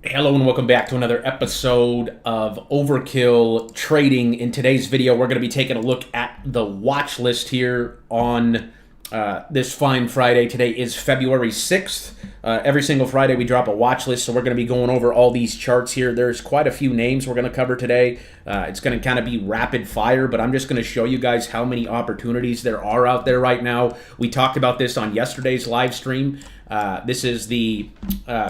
Hello and welcome back to another episode of Overkill Trading. In today's video, we're going to be taking a look at the watch list here on this fine Friday. Today is February 6th. Every single Friday we drop a watch list, so we're going to be going over all these charts here. There's quite a few names we're going to cover today. It's going to kind of be rapid fire, but I'm just going to show you guys how many opportunities there are out there right now. We talked about this on yesterday's live stream. This is the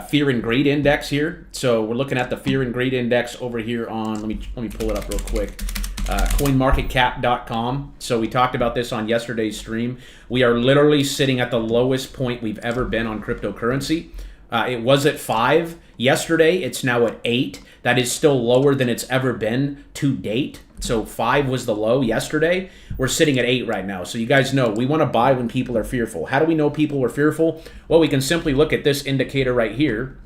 Fear and Greed Index here. So we're looking at the Fear and Greed Index over here on, let me pull it up real quick, coinmarketcap.com. So we talked about this on yesterday's stream. We are literally sitting at the lowest point we've ever been on cryptocurrency. It was at 5 yesterday. It's now at 8. That is still lower than it's ever been to date. So 5 was the low yesterday. We're sitting at 8 right now. So you guys know we want to buy when people are fearful. How do we know people are fearful? Well, we can simply look at this indicator right here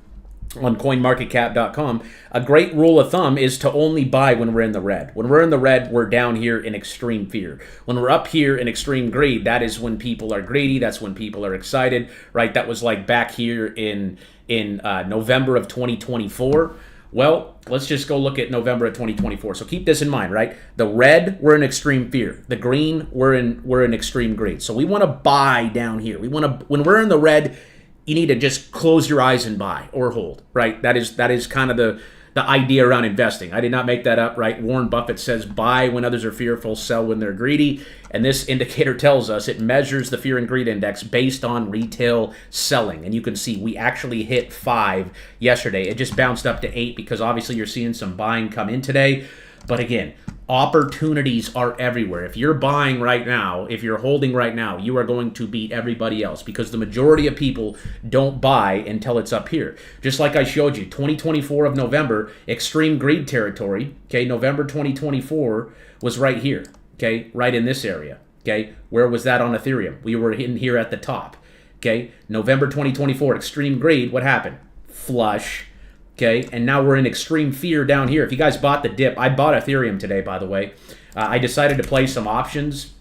on coinmarketcap.com. A great rule of thumb is to only buy when we're in the red. When we're in the red, we're down here in extreme fear. When we're up here in extreme greed, that is when people are greedy. That's when people are excited, right? That was like back here in November of 2024. Well, let's just go look at November of 2024. So keep this in mind, right? The red, we're in extreme fear. The green, we're in extreme greed. So we want to buy down here. We want to, when we're in the red, you need to just close your eyes and buy or hold, right? That is kind of the idea around investing. I did not make that up, right? Warren Buffett says buy when others are fearful, sell when they're greedy. And this indicator tells us it measures the Fear and Greed Index based on retail selling. And you can see we actually hit 5 yesterday. It just bounced up to 8 because obviously you're seeing some buying come in today. But again, opportunities are everywhere. If you're buying right now, if you're holding right now, you are going to beat everybody else because the majority of people don't buy until it's up here. Just like I showed you, 2024 of November, extreme greed territory, okay, November 2024 was right here, okay, right in this area, okay? Where was that on Ethereum? We were in here at the top, okay? November 2024, extreme greed, what happened? Flush. Okay, and now we're in extreme fear down here. If you guys bought the dip, I bought Ethereum today, by the way. I decided to play some options.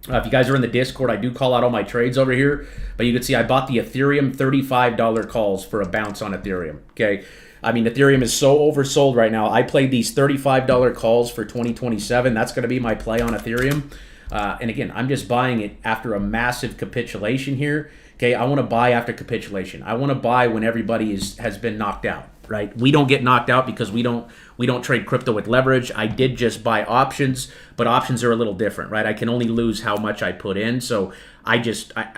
If you guys are in the Discord, I do call out all my trades over here. But you can see I bought the Ethereum $35 calls for a bounce on Ethereum. Okay, I mean, Ethereum is so oversold right now. I played these $35 calls for 2027. That's going to be my play on Ethereum. And again, I'm just buying it after a massive capitulation here. Okay, I want to buy after capitulation. I want to buy when everybody has been knocked out. Right? We don't get knocked out because we don't trade crypto with leverage. I did just buy options, but options are a little different, right? I can only lose how much I put in. So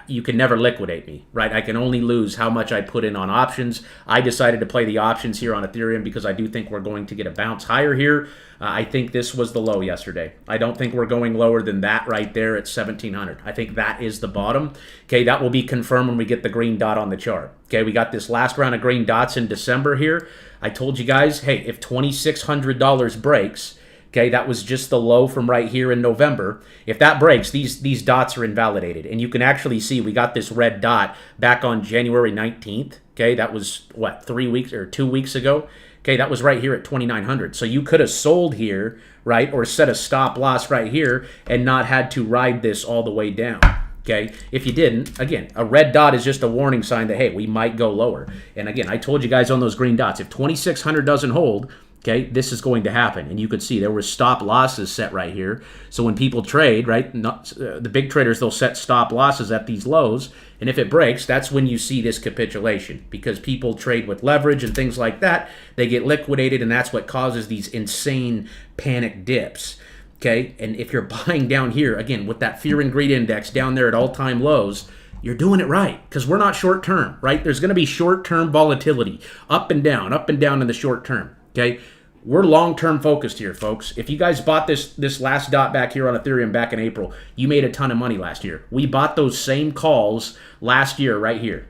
you can never liquidate me, right? I can only lose how much I put in on options. I decided to play the options here on Ethereum because I do think we're going to get a bounce higher here. I think this was the low yesterday. I don't think we're going lower than that right there at 1,700. I think that is the bottom. Okay, that will be confirmed when we get the green dot on the chart. Okay, we got this last round of green dots in December here. I told you guys, hey, if $2,600 breaks, okay, that was just the low from right here in November. If that breaks, these dots are invalidated. And you can actually see we got this red dot back on January 19th. Okay, that was, what, 3 weeks or 2 weeks ago? Okay, that was right here at 2,900. So you could have sold here, right, or set a stop loss right here and not had to ride this all the way down. Okay, if you didn't, again, a red dot is just a warning sign that, hey, we might go lower. And again, I told you guys on those green dots, if 2,600 doesn't hold, okay, this is going to happen. And you could see there were stop losses set right here. So when people trade, right, the big traders, they'll set stop losses at these lows. And if it breaks, that's when you see this capitulation. Because people trade with leverage and things like that. They get liquidated, and that's what causes these insane panic dips. Okay, and if you're buying down here, again, with that Fear and Greed Index down there at all-time lows, you're doing it right because we're not short-term, right? There's going to be short-term volatility, up and down in the short term, okay? We're long-term focused here, folks. If you guys bought this last dot back here on Ethereum back in April, you made a ton of money last year. We bought those same calls last year right here.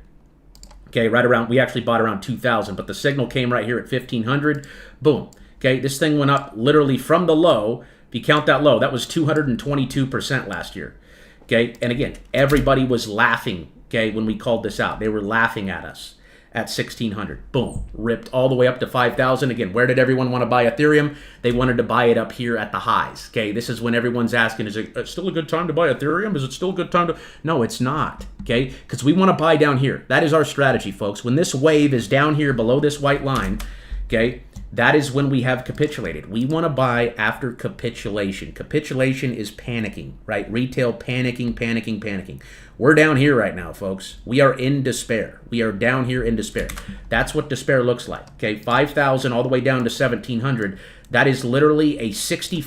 Okay, right around, we actually bought around 2,000, but the signal came right here at 1,500. Boom. Okay, this thing went up literally from the low. If you count that low, that was 222% last year. Okay, and again, everybody was laughing, okay, when we called this out. They were laughing at us. at 1,600. Boom, ripped all the way up to 5,000. Again, where did everyone want to buy Ethereum? They wanted to buy it up here at the highs. Okay, this is when everyone's asking, is it still a good time to buy Ethereum? Is it still a good time to? No, it's not. Okay, because we want to buy down here. That is our strategy, folks. When this wave is down here below this white line, okay, that is when we have capitulated. We want to buy after capitulation. Capitulation is panicking, right? Retail panicking, panicking, panicking. We're down here right now, folks. We are in despair. We are down here in despair. That's what despair looks like, okay? 5,000 all the way down to 1,700. That is literally a 65%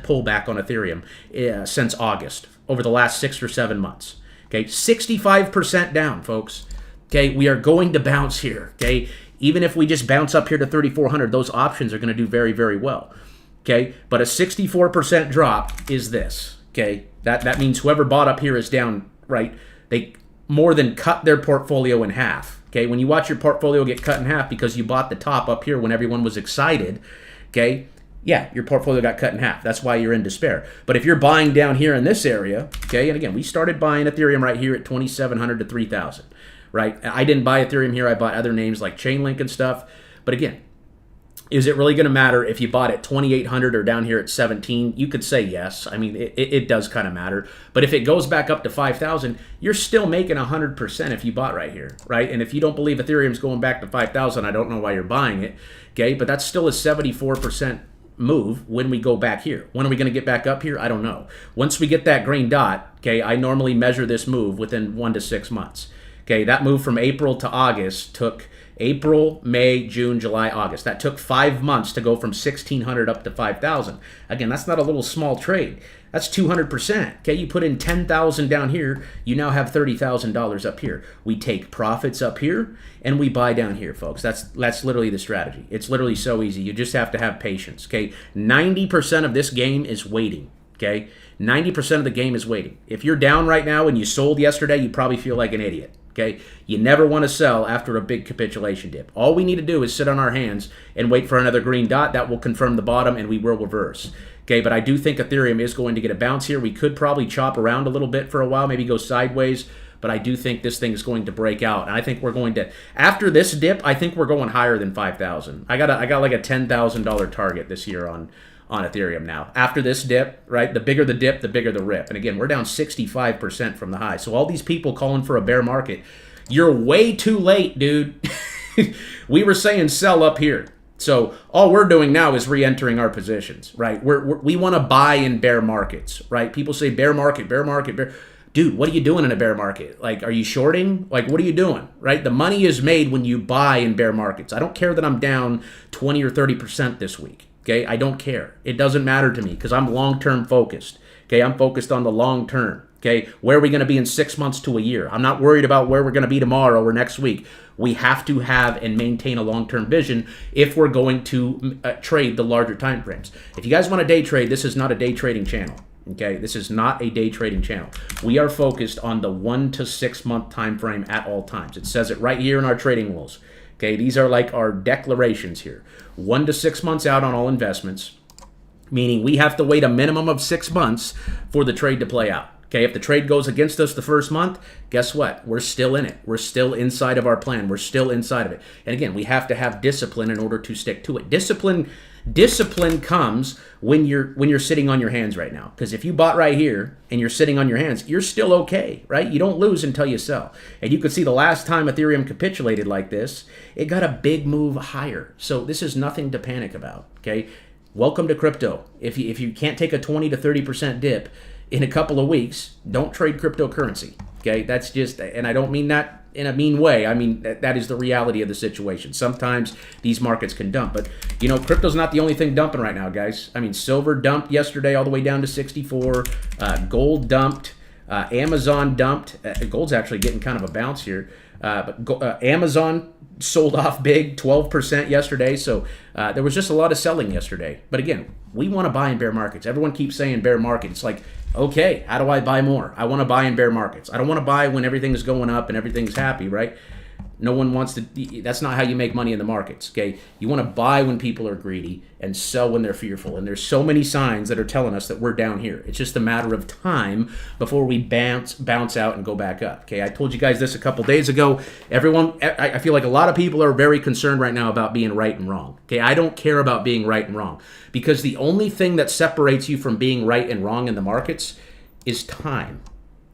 pullback on Ethereum since August, over the last 6 or 7 months, okay? 65% down, folks, okay? We are going to bounce here, okay? Even if we just bounce up here to 3,400, those options are going to do very, very well, okay? But a 64% drop is this, okay? That means whoever bought up here is down, right? They more than cut their portfolio in half, okay? When you watch your portfolio get cut in half because you bought the top up here when everyone was excited, okay? Yeah, your portfolio got cut in half. That's why you're in despair. But if you're buying down here in this area, okay, and again, we started buying Ethereum right here at 2,700 to 3,000. Right? I didn't buy Ethereum here. I bought other names like Chainlink and stuff. But again, is it really going to matter if you bought at 2,800 or down here at 17? You could say yes. I mean, it does kind of matter. But if it goes back up to 5,000, you're still making 100% if you bought right here, right? And if you don't believe Ethereum's going back to 5,000, I don't know why you're buying it, okay? But that's still a 74% move when we go back here. When are we going to get back up here? I don't know. Once we get that green dot, okay, I normally measure this move within 1 to 6 months. Okay, that move from April to August took April, May, June, July, August. That took 5 months to go from 1,600 up to 5,000. Again, that's not a little small trade. That's 200%. Okay, you put in 10,000 down here, you now have $30,000 up here. We take profits up here and we buy down here, folks. That's literally the strategy. It's literally so easy. You just have to have patience. Okay, 90% of this game is waiting. Okay, 90% of the game is waiting. If you're down right now and you sold yesterday, you probably feel like an idiot. Okay, you never want to sell after a big capitulation dip. All we need to do is sit on our hands and wait for another green dot. That will confirm the bottom and we will reverse. Okay, but I do think Ethereum is going to get a bounce here. We could probably chop around a little bit for a while, maybe go sideways, but I do think this thing is going to break out. And I think we're going to, after this dip, I think we're going higher than 5,000. I got like a $10,000 target this year on Ethereum now. After this dip, right, the bigger the dip, the bigger the rip. And again, we're down 65% from the high. So all these people calling for a bear market, you're way too late, dude. We were saying sell up here. So all we're doing now is re-entering our positions, right? We want to buy in bear markets, right? People say bear market, bear market, bear. Dude, what are you doing in a bear market? Like, are you shorting? Like, what are you doing, right? The money is made when you buy in bear markets. I don't care that I'm down 20 or 30% this week. Okay, I don't care. It doesn't matter to me because I'm long-term focused. Okay, I'm focused on the long term. Okay, where are we going to be in 6 months to a year? I'm not worried about where we're going to be tomorrow or next week. We have to have and maintain a long-term vision if we're going to trade the larger time frames. If you guys want to day trade, this is not a day trading channel. Okay, this is not a day trading channel. We are focused on the 1 to 6 month time frame at all times. It says it right here in our trading rules. Okay, these are like our declarations here. 1 to 6 months out on all investments, meaning we have to wait a minimum of 6 months for the trade to play out. Okay, if the trade goes against us the first month, guess what? We're still in it. We're still inside of our plan. We're still inside of it. And again, we have to have discipline in order to stick to it. Discipline comes when you're sitting on your hands right now. Because if you bought right here and you're sitting on your hands, you're still okay, right? You don't lose until you sell. And you could see the last time Ethereum capitulated like this, it got a big move higher. So this is nothing to panic about, okay? Welcome to crypto. If you can't take a 20 to 30% dip in a couple of weeks, don't trade cryptocurrency, okay? That's just, and I don't mean that in a mean way. I mean, that is the reality of the situation. Sometimes these markets can dump, but you know, crypto's not the only thing dumping right now, guys. I mean, silver dumped yesterday all the way down to 64. Gold dumped. Amazon dumped. Gold's actually getting kind of a bounce here. But Amazon sold off big, 12% yesterday. So there was just a lot of selling yesterday. But again, we want to buy in bear markets. Everyone keeps saying bear market. It's like, okay, how do I buy more? I want to buy in bear markets. I don't want to buy when everything's going up and everything's happy, right? No one wants to, that's not how you make money in the markets, okay? You want to buy when people are greedy and sell when they're fearful. And there's so many signs that are telling us that we're down here. It's just a matter of time before we bounce out and go back up, okay? I told you guys this a couple days ago. Everyone, I feel like a lot of people are very concerned right now about being right and wrong, okay? I don't care about being right and wrong because the only thing that separates you from being right and wrong in the markets is time,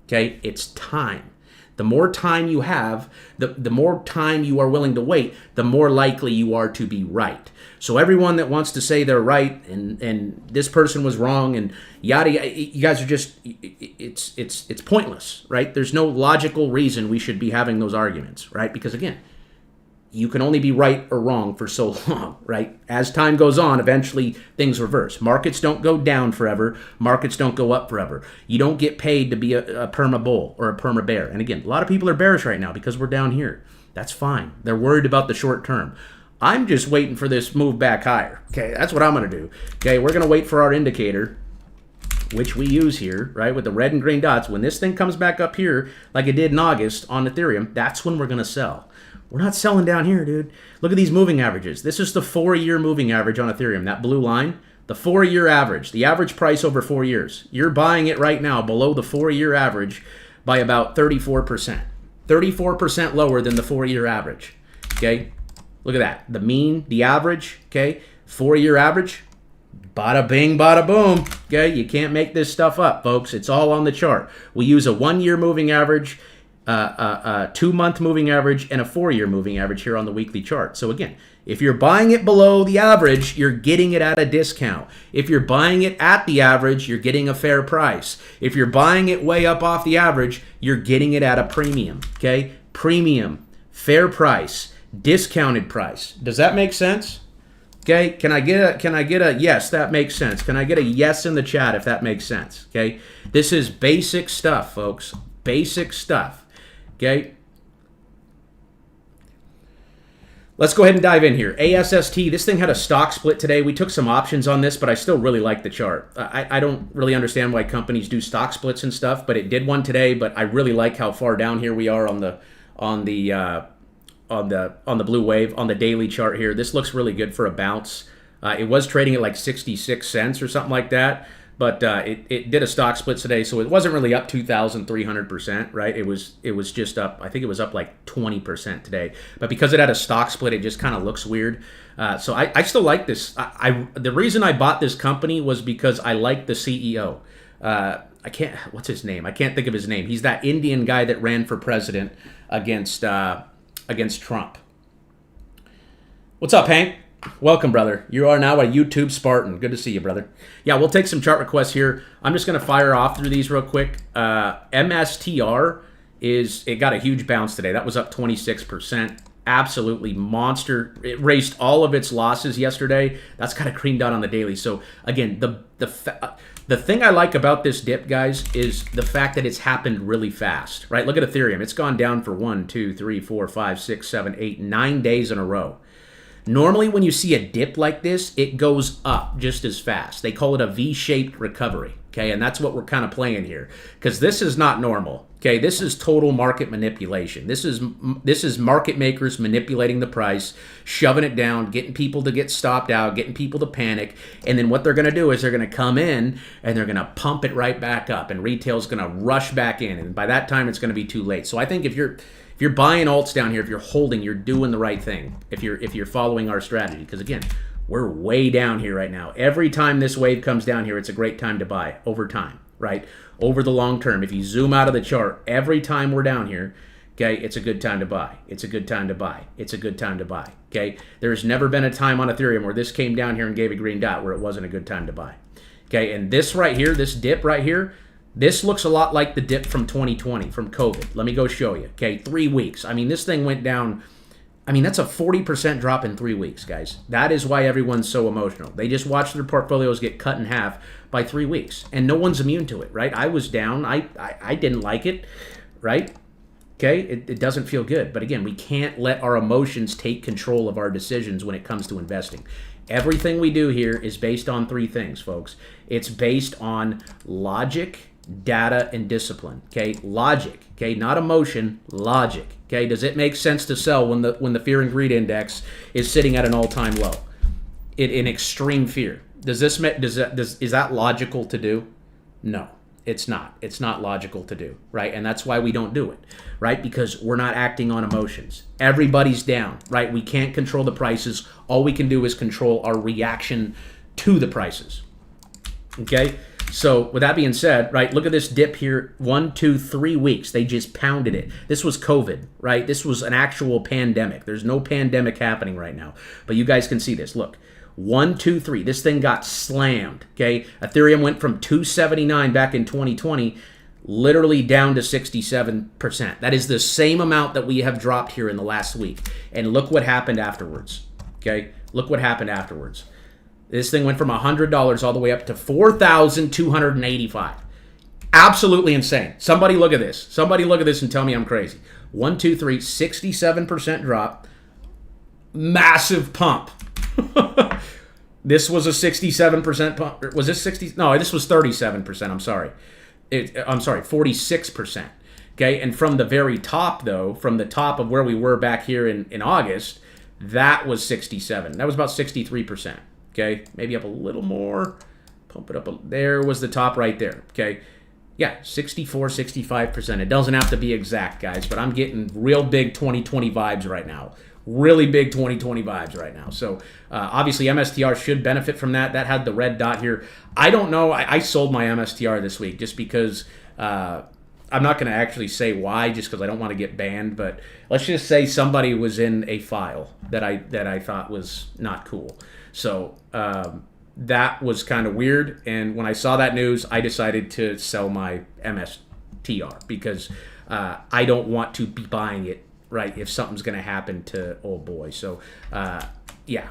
okay? It's time. The more time you have, the more time you are willing to wait, the more likely you are to be right. So everyone that wants to say they're right and this person was wrong and yada, you guys are just, it's pointless, right? There's no logical reason we should be having those arguments, right? Because again, you can only be right or wrong for so long, right? As time goes on, eventually things reverse. Markets don't go down forever. Markets don't go up forever. You don't get paid to be a perma bull or a perma bear. And again, a lot of people are bearish right now because we're down here. That's fine. They're worried about the short term. I'm just waiting for this move back higher. Okay, that's what I'm going to do. Okay, we're going to wait for our indicator, which we use here, right, with the red and green dots. When this thing comes back up here, like it did in August on Ethereum, that's when we're going to sell. We're not selling down here, dude. Look at these moving averages. This is the 4-year moving average on Ethereum, that blue line. The 4-year average, the average price over 4 years. You're buying it right now below the 4-year average by about 34%. 34% lower than the 4-year average, okay? Look at that. The mean, the average, okay? 4-year average, bada bing, bada boom, okay? You can't make this stuff up, folks. It's all on the chart. We use a 1-year moving average, a 2-month moving average, and a 4-year moving average here on the weekly chart. So again, if you're buying it below the average, you're getting it at a discount. If you're buying it at the average, you're getting a fair price. If you're buying it way up off the average, you're getting it at a premium, okay? Premium, fair price, discounted price. Does that make sense? Okay, can I get a yes, that makes sense. Can I get a yes in the chat if that makes sense? Okay? This is basic stuff, folks. Basic stuff. Okay? Let's go ahead and dive in here. ASST, this thing had a stock split today. We took some options on this, but I still really like the chart. I don't really understand why companies do stock splits and stuff, but it did one today. But I really like how far down here we are on the blue wave on the daily chart here. This looks really good for a bounce. It was trading at like 66 cents or something like that. But it did a stock split today, so it wasn't really up 2,300%, right? It was just up, I think it was up like 20% today. But because it had a stock split, it just kind of looks weird. So I still like this. The reason I bought this company was because I like the CEO. What's his name? I can't think of his name. He's that Indian guy that ran for president against Trump. What's up, Hank? Welcome, brother. You are now a YouTube Spartan. Good to see you, brother. Yeah, we'll take some chart requests here. I'm just going to fire off through these real quick. MSTR, it got a huge bounce today. That was up 26%. Absolutely monster. It raced all of its losses yesterday. That's kind of creamed out on the daily. So, again, the thing I like about this dip, guys, is the fact that it's happened really fast, right? Look at Ethereum. It's gone down for 1, 2, 3, 4, 5, 6, 7, 8, 9 days in a row. Normally, when you see a dip like this, it goes up just as fast. They call it a V-shaped recovery, okay? And that's what we're kind of playing here, because this is not normal, okay? This is total market manipulation. This is market makers manipulating the price, shoving it down, getting people to get stopped out, getting people to panic, and then what they're going to do is they're going to come in and they're going to pump it right back up, and retail's going to rush back in, and by that time, it's going to be too late. So I think if you're buying alts down here, if you're holding, you're doing the right thing. If you're following our strategy, because again, we're way down here right now. Every time this wave comes down here, it's a great time to buy over time, right? Over the long term. If you zoom out of the chart, every time we're down here, okay, it's a good time to buy. It's a good time to buy. It's a good time to buy, okay? There's never been a time on Ethereum where this came down here and gave a green dot where it wasn't a good time to buy, okay? And this right here, this dip right here, this looks a lot like the dip from 2020, from COVID. Let me go show you. Okay, 3 weeks. I mean, this thing went down. I mean, that's a 40% drop in 3 weeks, guys. That is why everyone's so emotional. They just watch their portfolios get cut in half by 3 weeks, and no one's immune to it, right? I was down. I didn't like it, right? Okay, it doesn't feel good. But again, we can't let our emotions take control of our decisions when it comes to investing. Everything we do here is based on 3 things, folks. It's based on logic, data and discipline. Okay, logic. Okay, not emotion, logic. Okay, does it make sense to sell when the fear and greed index is sitting at an all-time low? In extreme fear. Is that logical to do? No, it's not. It's not logical to do, right? And that's why we don't do it, right? Because we're not acting on emotions. Everybody's down, right? We can't control the prices. All we can do is control our reaction to the prices. Okay? So with that being said, right, look at this dip here. 1, 2, 3 weeks. They just pounded it. This was COVID, right? This was an actual pandemic. There's no pandemic happening right now. But you guys can see this. Look. 1, 2, 3. This thing got slammed. Okay, Ethereum went from 279 back in 2020, literally down to 67%. That is the same amount that we have dropped here in the last week. And look what happened afterwards. Okay, look what happened afterwards. This thing went from $100 all the way up to $4,285. Absolutely insane. Somebody look at this. Somebody look at this and tell me I'm crazy. 1, 2, 3. 67% drop. Massive pump. This was a 67% pump. Was this 60? No, this was 37%. I'm sorry. 46%. Okay, and from the very top, though, from the top of where we were back here in August, that was 67. That was about 63%. Okay, maybe up a little more. Pump it up. There was the top right there. Okay, yeah, 64, 65%. It doesn't have to be exact, guys, but I'm getting real big 2020 vibes right now. Really big 2020 vibes right now. So obviously MSTR should benefit from that. That had the red dot here. I don't know. I sold my MSTR this week just because I'm not going to actually say why, just because I don't want to get banned. But let's just say somebody was in a file that I thought was not cool. So that was kind of weird. And when I saw that news, I decided to sell my MSTR because I don't want to be buying it. Right, if something's going to happen to old boy. So, yeah,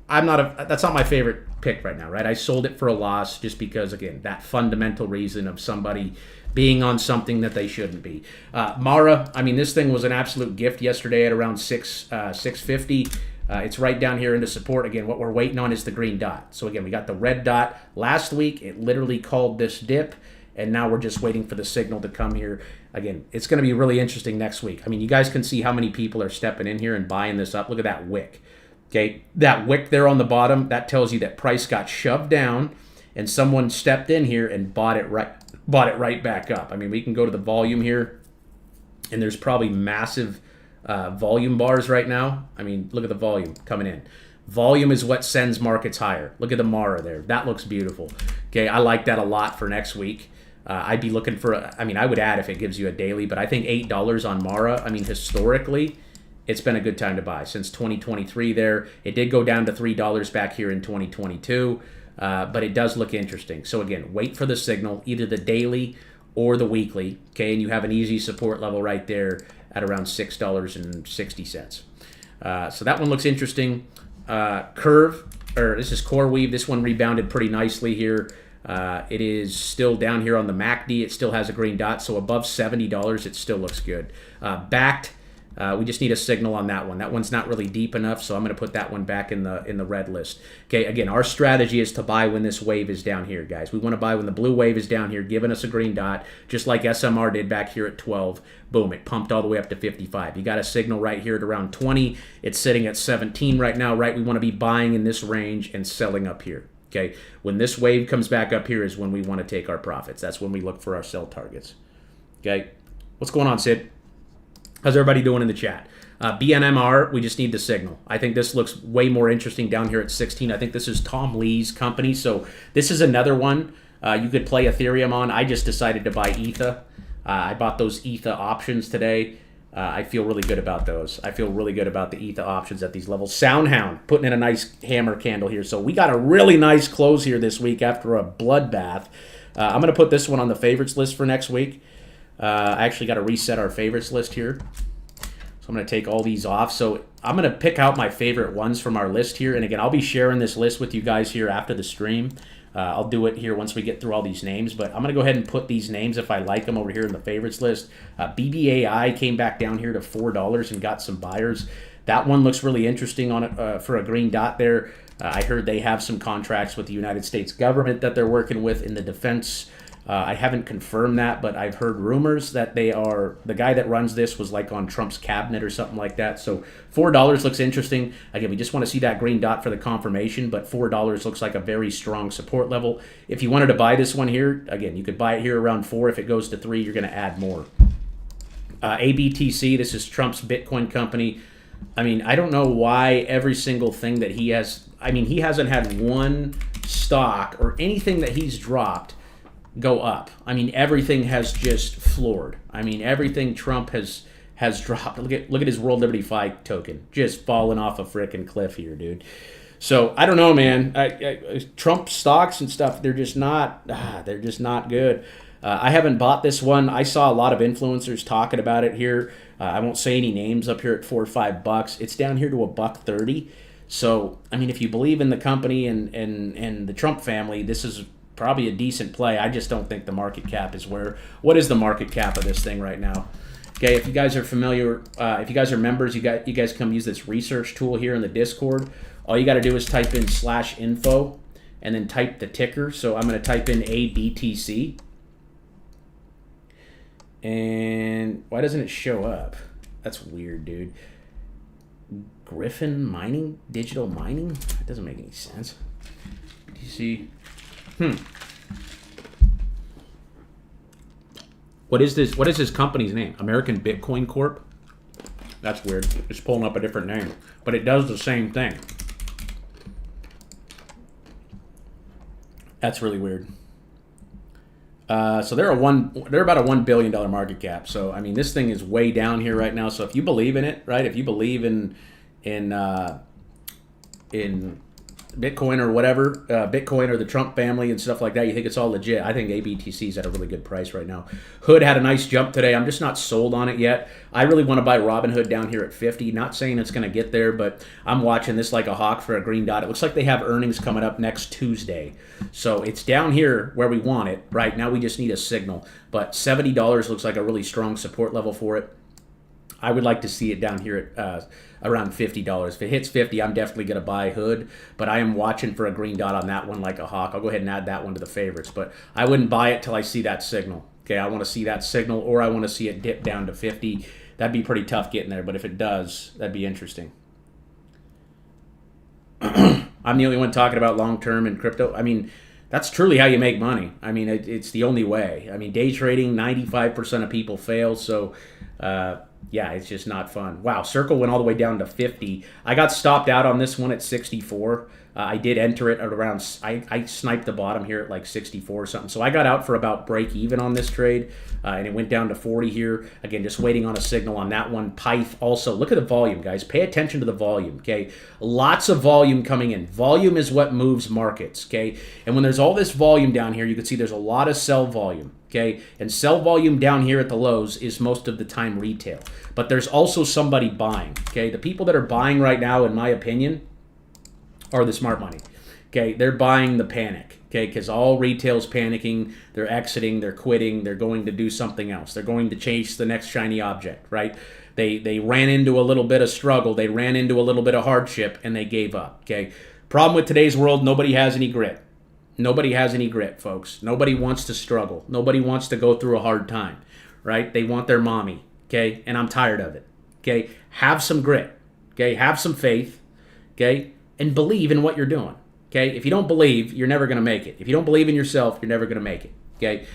I'm not that's not my favorite pick right now, right? I sold it for a loss just because, again, that fundamental reason of somebody being on something that they shouldn't be. Mara, I mean, this thing was an absolute gift yesterday at around 650. It's right down here into support. Again, what we're waiting on is the green dot. So, again, we got the red dot last week. It literally called this dip. And now we're just waiting for the signal to come here. Again, it's going to be really interesting next week. I mean, you guys can see how many people are stepping in here and buying this up. Look at that wick. Okay, that wick there on the bottom, that tells you that price got shoved down and someone stepped in here and bought it right back up. I mean, we can go to the volume here, and there's probably massive volume bars right now. I mean, look at the volume coming in. Volume is what sends markets higher. Look at the Mara there. That looks beautiful. Okay, I like that a lot for next week. I'd be looking for, I would add if it gives you a daily, but I think $8 on Mara, I mean, historically, it's been a good time to buy. Since 2023 there, it did go down to $3 back here in 2022, but it does look interesting. So again, wait for the signal, either the daily or the weekly, okay, and you have an easy support level right there at around $6.60. So that one looks interesting. Curve, or this is Core Weave. This one rebounded pretty nicely here. It is still down here on the MACD. It still has a green dot, so above $70, it still looks good. Backed, we just need a signal on that one. That one's not really deep enough, so I'm going to put that one back in the red list. Okay, again, our strategy is to buy when this wave is down here, guys. We want to buy when the blue wave is down here, giving us a green dot, just like SMR did back here at 12. Boom, it pumped all the way up to 55. You got a signal right here at around 20. It's sitting at 17 right now, right? We want to be buying in this range and selling up here. Okay, when this wave comes back up here is when we want to take our profits. That's when we look for our sell targets. Okay, what's going on, Sid? How's everybody doing in the chat? BNMR, we just need the signal. I think this looks way more interesting down here at 16. I think this is Tom Lee's company, so this is another one you could play Ethereum on. I just decided to buy ETHA. I bought those ETHA options today. I feel really good about those. I feel really good about the ETHA options at these levels. Soundhound putting in a nice hammer candle here. So we got a really nice close here this week after a bloodbath. I'm going to put this one on the favorites list for next week. I actually got to reset our favorites list here. So I'm going to take all these off. So I'm going to pick out my favorite ones from our list here. And again, I'll be sharing this list with you guys here after the stream. I'll do it here once we get through all these names, but I'm going to go ahead and put these names, if I like them, over here in the favorites list. BBAI came back down here to $4 and got some buyers. That one looks really interesting on it for a green dot there. I heard they have some contracts with the United States government that they're working with in the defense I haven't confirmed that, but I've heard rumors that they are, the guy that runs this was like on Trump's cabinet or something like that. So $4 looks interesting. Again, we just want to see that green dot for the confirmation, but $4 looks like a very strong support level. If you wanted to buy this one here, again, you could buy it here around 4. If it goes to 3, you're going to add more. ABTC, this is Trump's Bitcoin company. I mean, I don't know why every single thing that he has, I mean, he hasn't had one stock or anything that he's dropped go up. I mean, everything has just floored. I mean, everything Trump has dropped. Look at his World Liberty Fi token, just falling off a frickin' cliff here, dude. So I don't know, man. Trump stocks and stuff, they're just not good. I haven't bought this one. I saw a lot of influencers talking about it here. I won't say any names up here at $4 or $5. It's down here to $1.30. So I mean, if you believe in the company and the Trump family, this is probably a decent play. I just don't think the market cap is where. What is the market cap of this thing right now? Okay, if you guys are familiar, if you guys are members, you guys come use this research tool here in the Discord. All you got to do is type in /info and then type the ticker. So I'm going to type in ABTC. And why doesn't it show up? That's weird, dude. Griffin Mining? Digital Mining? That doesn't make any sense. BTC. What is this? What is this company's name? American Bitcoin Corp? That's weird. It's pulling up a different name. But it does the same thing. That's really weird. So they're about a $1 billion market cap. So I mean, this thing is way down here right now. So if you believe in it, right? If you believe in Bitcoin or whatever, Bitcoin or the Trump family and stuff like that, you think it's all legit. I think ABTC is at a really good price right now. Hood had a nice jump today. I'm just not sold on it yet. I really want to buy Robinhood down here at 50. Not saying it's going to get there, but I'm watching this like a hawk for a green dot. It looks like they have earnings coming up next Tuesday. So it's down here where we want it. Right now we just need a signal. But $70 looks like a really strong support level for it. I would like to see it down here at around $50. If it hits 50, I'm definitely going to buy Hood, but I am watching for a green dot on that one like a hawk. I'll go ahead and add that one to the favorites, but I wouldn't buy it till I see that signal. Okay, I want to see that signal, or I want to see it dip down to 50. That'd be pretty tough getting there, but if it does, that'd be interesting. I'm the only one talking about long-term in crypto. I mean, that's truly how you make money. I mean, it's the only way. I mean, day trading, 95% of people fail, so yeah, it's just not fun. Wow, Circle went all the way down to 50. I got stopped out on this one at 64. I did enter it at around, I sniped the bottom here at like 64 or something. So I got out for about break even on this trade, and it went down to 40 here. Again, just waiting on a signal on that one. Pyth also, look at the volume, guys. Pay attention to the volume, okay? Lots of volume coming in. Volume is what moves markets, okay? And when there's all this volume down here, you can see there's a lot of sell volume. Okay, and sell volume down here at the lows is most of the time retail. But there's also somebody buying. Okay, the people that are buying right now, in my opinion, are the smart money. Okay, they're buying the panic. Okay, because all retail's panicking, they're exiting, they're quitting, they're going to do something else. They're going to chase the next shiny object, right? They ran into a little bit of struggle, they ran into a little bit of hardship, and they gave up. Okay, problem with today's world, nobody has any grit. Nobody has any grit, folks. Nobody wants to struggle. Nobody wants to go through a hard time, right? They want their mommy, okay? And I'm tired of it, okay? Have some grit, okay? Have some faith, okay? And believe in what you're doing, okay? If you don't believe, you're never going to make it. If you don't believe in yourself, you're never going to make it, okay?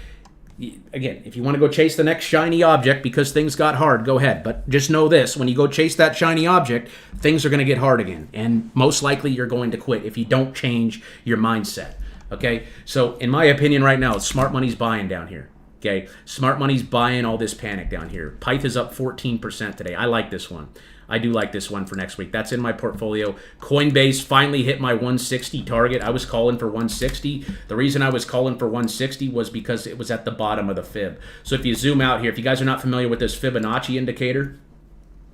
Again, if you want to go chase the next shiny object because things got hard, go ahead. But just know this, when you go chase that shiny object, things are going to get hard again. And most likely you're going to quit if you don't change your mindset. Okay, so in my opinion right now, smart money's buying down here. Okay, smart money's buying all this panic down here. Pyth is up 14% today. I like this one. I do like this one for next week. That's in my portfolio. Coinbase finally hit my 160 target. I was calling for 160. The reason I was calling for 160 was because it was at the bottom of the fib. So if you zoom out here, if you guys are not familiar with this Fibonacci indicator,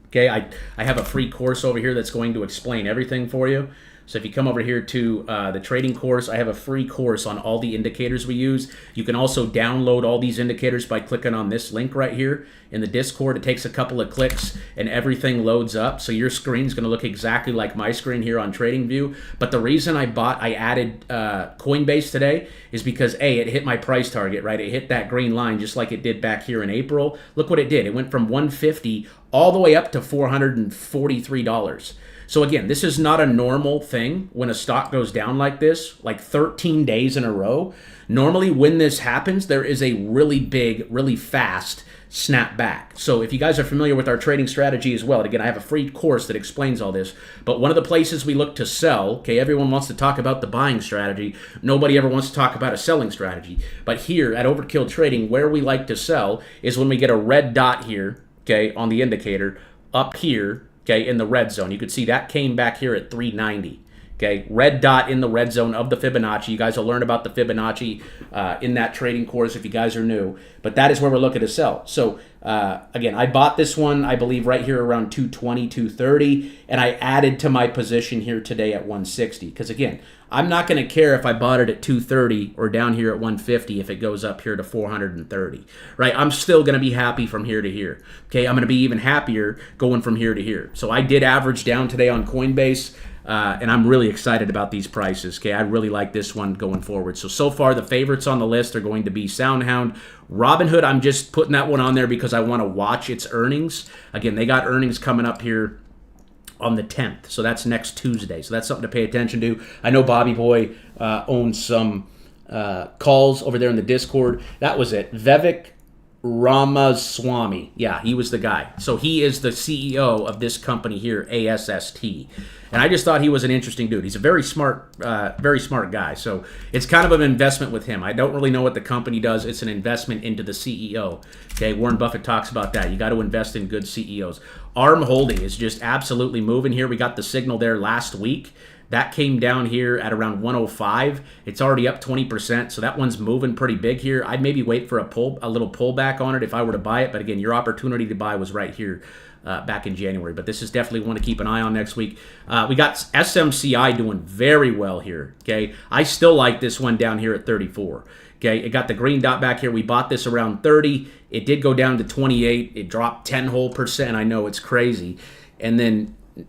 okay, I have a free course over here that's going to explain everything for you. So if you come over here to the trading course, I have a free course on all the indicators we use. You can also download all these indicators by clicking on this link right here in the Discord. It takes a couple of clicks and everything loads up. So your screen's going to look exactly like my screen here on TradingView. But the reason I added Coinbase today is because A, it hit my price target, right? It hit that green line just like it did back here in April. Look what it did. It went from 150 all the way up to $443. So again, this is not a normal thing when a stock goes down like this, like 13 days in a row. Normally when this happens, there is a really big, really fast snap back. So if you guys are familiar with our trading strategy as well, and again, I have a free course that explains all this, but one of the places we look to sell, okay, everyone wants to talk about the buying strategy. Nobody ever wants to talk about a selling strategy. But here at Overkill Trading, where we like to sell is when we get a red dot here, okay, on the indicator, up here, okay, in the red zone. You can see that came back here at 390. Okay, red dot in the red zone of the Fibonacci. You guys will learn about the Fibonacci in that trading course if you guys are new. But that is where we're looking to sell. So again, I bought this one, I believe, right here around 220, 230, and I added to my position here today at 160. Because again, I'm not going to care if I bought it at 230 or down here at 150 if it goes up here to 430, right? I'm still going to be happy from here to here. Okay, I'm going to be even happier going from here to here. So I did average down today on Coinbase. And I'm really excited about these prices. Okay, I really like this one going forward. So far, the favorites on the list are going to be SoundHound. Robinhood, I'm just putting that one on there because I want to watch its earnings. Again, they got earnings coming up here on the 10th. So that's next Tuesday. So that's something to pay attention to. I know Bobby Boy owns some calls over there in the Discord. That was it. Vivek Ramaswamy. Yeah, he was the guy. So he is the CEO of this company here, ASST. And I just thought he was an interesting dude. He's a very smart guy. So it's kind of an investment with him. I don't really know what the company does. It's an investment into the CEO. Okay, Warren Buffett talks about that. You got to invest in good CEOs. ARM Holding is just absolutely moving here. We got the signal there last week. That came down here at around 105. It's already up 20%, so that one's moving pretty big here. I'd maybe wait for a little pullback on it if I were to buy it. But again, your opportunity to buy was right here back in January. But this is definitely one to keep an eye on next week. We got SMCI doing very well here. Okay, I still like this one down here at 34. Okay, it got the green dot back here. We bought this around 30. It did go down to 28. It dropped 10 whole percent. I know it's crazy,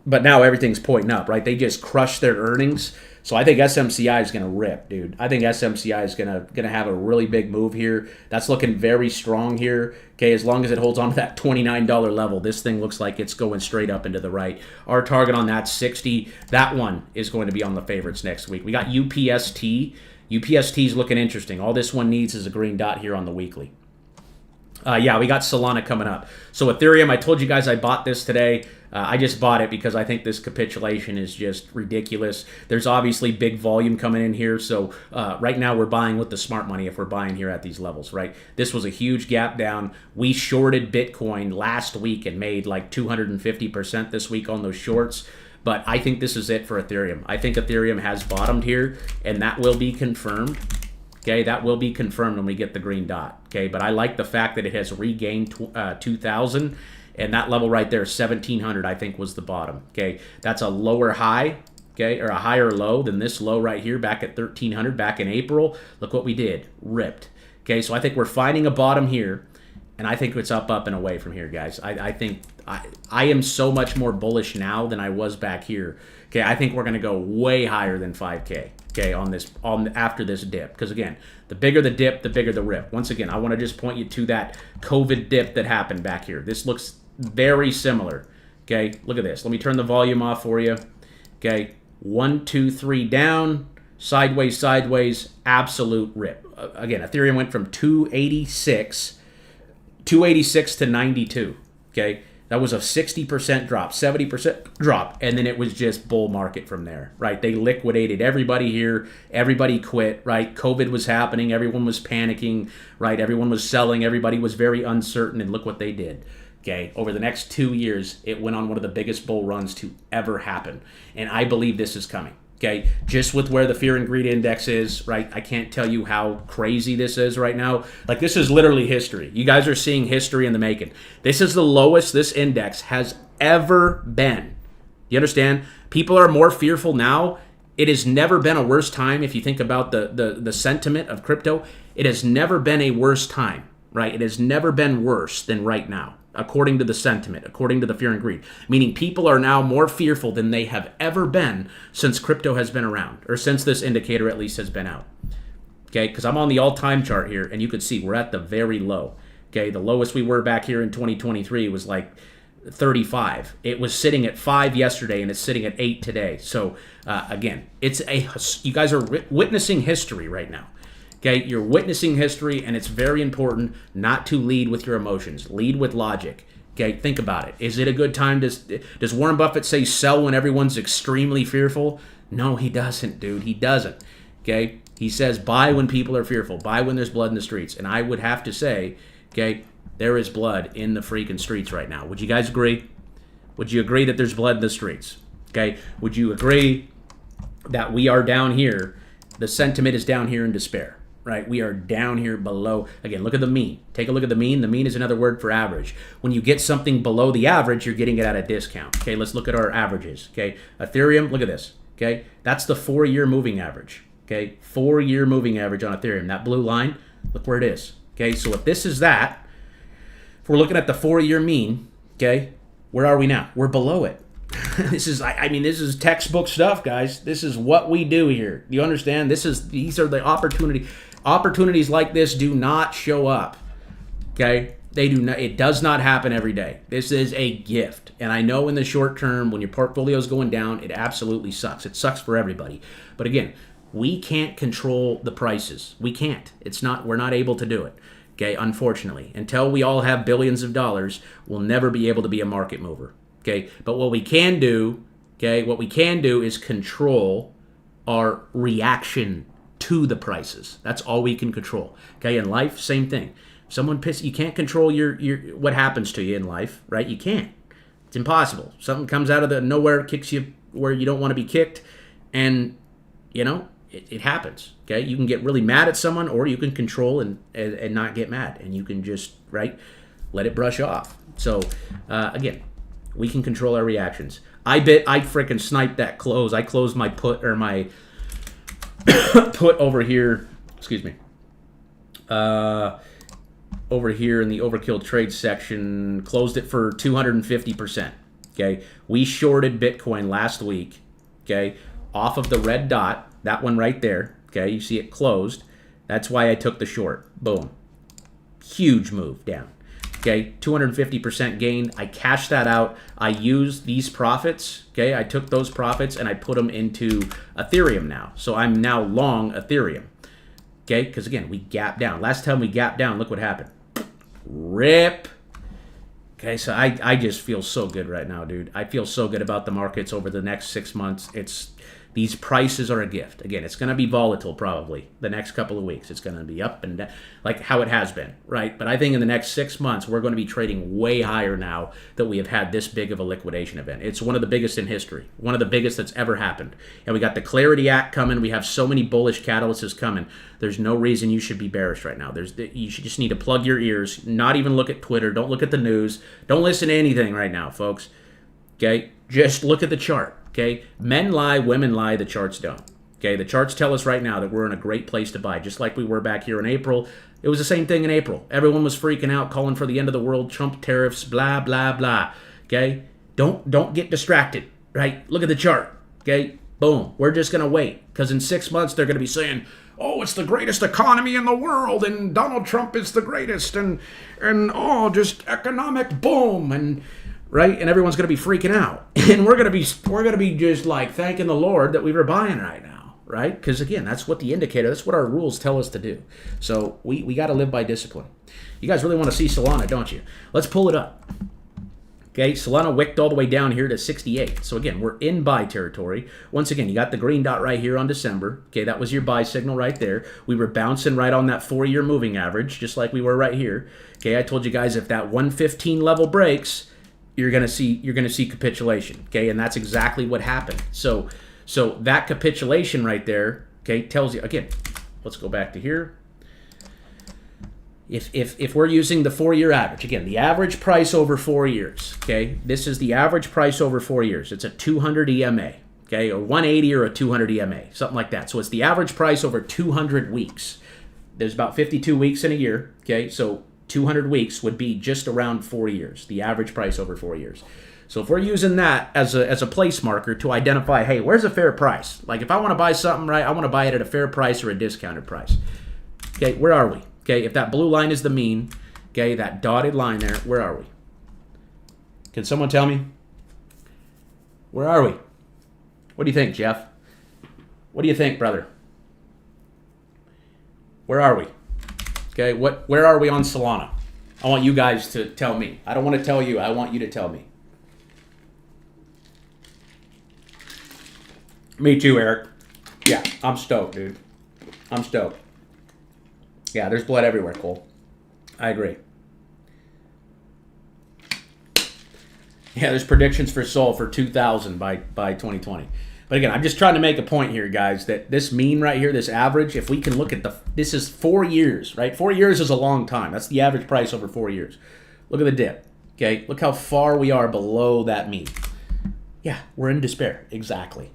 but now everything's pointing up, right? They just crushed their earnings. So I think SMCI is going to rip, dude. I think SMCI is going to have a really big move here. That's looking very strong here. Okay, as long as it holds on to that $29 level, this thing looks like it's going straight up into the right. Our target on that's 60. That one is going to be on the favorites next week. We got UPST. UPST is looking interesting. All this one needs is a green dot here on the weekly. Yeah, we got Solana coming up. So Ethereum, I told you guys I bought this today. I just bought it because I think this capitulation is just ridiculous. There's obviously big volume coming in here. So right now we're buying with the smart money if we're buying here at these levels, right? This was a huge gap down. We shorted Bitcoin last week and made like 250% this week on those shorts. But I think this is it for Ethereum. I think Ethereum has bottomed here, and that will be confirmed. Okay, that will be confirmed when we get the green dot. Okay, but I like the fact that it has regained 2,000, and that level right there, 1,700, I think was the bottom. Okay, that's a lower high, okay, or a higher low than this low right here back at 1,300 back in April. Look what we did, ripped. Okay, so I think we're finding a bottom here, and I think it's up, and away from here, guys. I think I am so much more bullish now than I was back here. Okay, I think we're going to go way higher than 5K. Okay, after this dip, because again, the bigger the dip, the bigger the rip. Once again, I want to just point you to that COVID dip that happened back here. This looks very similar. Okay, look at this. Let me turn the volume off for you. Okay, 1, 2, 3 down, sideways, absolute rip. Again, Ethereum went from 286 to 92. Okay. That was a 60% drop, 70% drop, and then it was just bull market from there, right? They liquidated everybody here. Everybody quit, right? COVID was happening. Everyone was panicking, right? Everyone was selling. Everybody was very uncertain, and look what they did. Okay, over the next 2 years, it went on one of the biggest bull runs to ever happen, and I believe this is coming. Okay, just with where the fear and greed index is, right? I can't tell you how crazy this is right now. Like, this is literally history. You guys are seeing history in the making. This is the lowest this index has ever been. You understand? People are more fearful now. It has never been a worse time. If you think about the sentiment of crypto, it has never been a worse time, right? It has never been worse than right now, according to the sentiment, according to the fear and greed. Meaning people are now more fearful than they have ever been since crypto has been around, or since this indicator at least has been out. Okay, because I'm on the all-time chart here, and you could see we're at the very low. Okay, the lowest we were back here in 2023 was like 35. It was sitting at 5 yesterday, and it's sitting at 8 today. So again, you guys are witnessing history right now. Okay, you're witnessing history, and it's very important not to lead with your emotions. Lead with logic. Okay, think about it. Is it a good time? Does Warren Buffett say sell when everyone's extremely fearful? No, he doesn't, dude. He doesn't. Okay, he says buy when people are fearful. Buy when there's blood in the streets. And I would have to say, okay, there is blood in the freaking streets right now. Would you guys agree? Would you agree that there's blood in the streets? Okay, would you agree that we are down here? The sentiment is down here in despair. Right, we are down here below. Again, look at the mean. Take a look at the mean. The mean is another word for average. When you get something below the average, you're getting it at a discount. Okay, let's look at our averages. Okay, Ethereum, look at this. Okay, that's the 4-year moving average. Okay, 4-year moving average on Ethereum. That blue line, look where it is. Okay, so if this is that, if we're looking at the 4-year mean, okay, where are we now? We're below it. This is, I mean, this is textbook stuff, guys. This is what we do here. Do you understand? These are the opportunities like this do not show up. Okay? They do not. It does not happen every day. This is a gift. And I know in the short term, when your portfolio is going down, it absolutely sucks. It sucks for everybody. But again, we can't control the prices. We can't. We're not able to do it. Okay? Unfortunately, until we all have billions of dollars, we'll never be able to be a market mover. Okay, but what we can do, is control our reaction to the prices. That's all we can control. Okay, in life, same thing. Someone you can't control your what happens to you in life, right? You can't. It's impossible. Something comes out of the nowhere, kicks you where you don't want to be kicked, and it happens. Okay, you can get really mad at someone, or you can control and not get mad, and you can just let it brush off. So again, we can control our reactions. I freaking sniped that close. I closed my put or my put over here. Excuse me. Over here in the Overkill trade section, closed it for 250%. Okay, we shorted Bitcoin last week. Okay, off of the red dot, that one right there. Okay, you see it closed. That's why I took the short. Boom. Huge move down. Okay, 250% gain. I cashed that out. I used these profits. Okay, I took those profits and I put them into Ethereum now. So I'm now long Ethereum. Okay, because again, we gapped down. Last time we gapped down, look what happened. Rip. Okay, so I just feel so good right now, dude. I feel so good about the markets over the next 6 months. These prices are a gift. Again, it's going to be volatile probably the next couple of weeks. It's going to be up and down, like how it has been, right? But I think in the next 6 months, we're going to be trading way higher now that we have had this big of a liquidation event. It's one of the biggest in history, one of the biggest that's ever happened. And we got the Clarity Act coming. We have so many bullish catalysts coming. There's no reason you should be bearish right now. You should just need to plug your ears, not even look at Twitter. Don't look at the news. Don't listen to anything right now, folks. Okay? Just look at the chart. Okay, men lie, women lie, the charts don't. Okay, the charts tell us right now that we're in a great place to buy, just like we were back here in April. It was the same thing in April. Everyone was freaking out, calling for the end of the world, Trump tariffs, blah, blah, blah. Okay, don't get distracted, right? Look at the chart, okay? Boom, we're just going to wait, because in 6 months they're going to be saying, oh, it's the greatest economy in the world, and Donald Trump is the greatest, and oh, just economic boom, and... right, and everyone's going to be freaking out, and we're going to be just like thanking the Lord that we were buying right now, right? Because again, that's what the indicator, that's what our rules tell us to do. So we got to live by discipline. You guys really want to see Solana, don't you? Let's pull it up. Okay, Solana wicked all the way down here to 68. So again, we're in buy territory. Once again, you got the green dot right here on December. Okay, that was your buy signal right there. We were bouncing right on that 4-year moving average, just like we were right here. Okay, I told you guys if that 115 level breaks, you're gonna see capitulation, okay, and that's exactly what happened. So that capitulation right there, okay, tells you again. Let's go back to here. If we're using the 4-year average, again, the average price over 4 years, okay? This is the average price over 4 years. It's a 200 EMA, okay? A 180 or a 200 EMA, something like that. So it's the average price over 200 weeks. There's about 52 weeks in a year, okay? So 200 weeks would be just around 4 years, the average price over 4 years. So if we're using that as a place marker to identify, hey, where's a fair price? Like if I want to buy something, right, I want to buy it at a fair price or a discounted price. Okay, where are we? Okay, if that blue line is the mean, okay, that dotted line there, where are we? Can someone tell me? Where are we? What do you think, Jeff? What do you think, brother? Where are we? Okay, where are we on Solana? I want you guys to tell me. I don't want to tell you. I want you to tell me. Me too, Eric. Yeah, I'm stoked, dude. I'm stoked. Yeah, there's blood everywhere, Cole. I agree. Yeah, there's predictions for Sol for 2,000 by 2020. But again, I'm just trying to make a point here, guys, that this mean right here, this average, if we can look at this is 4 years, right? 4 years is a long time. That's the average price over 4 years. Look at the dip, okay? Look how far we are below that mean. Yeah, we're in despair. Exactly.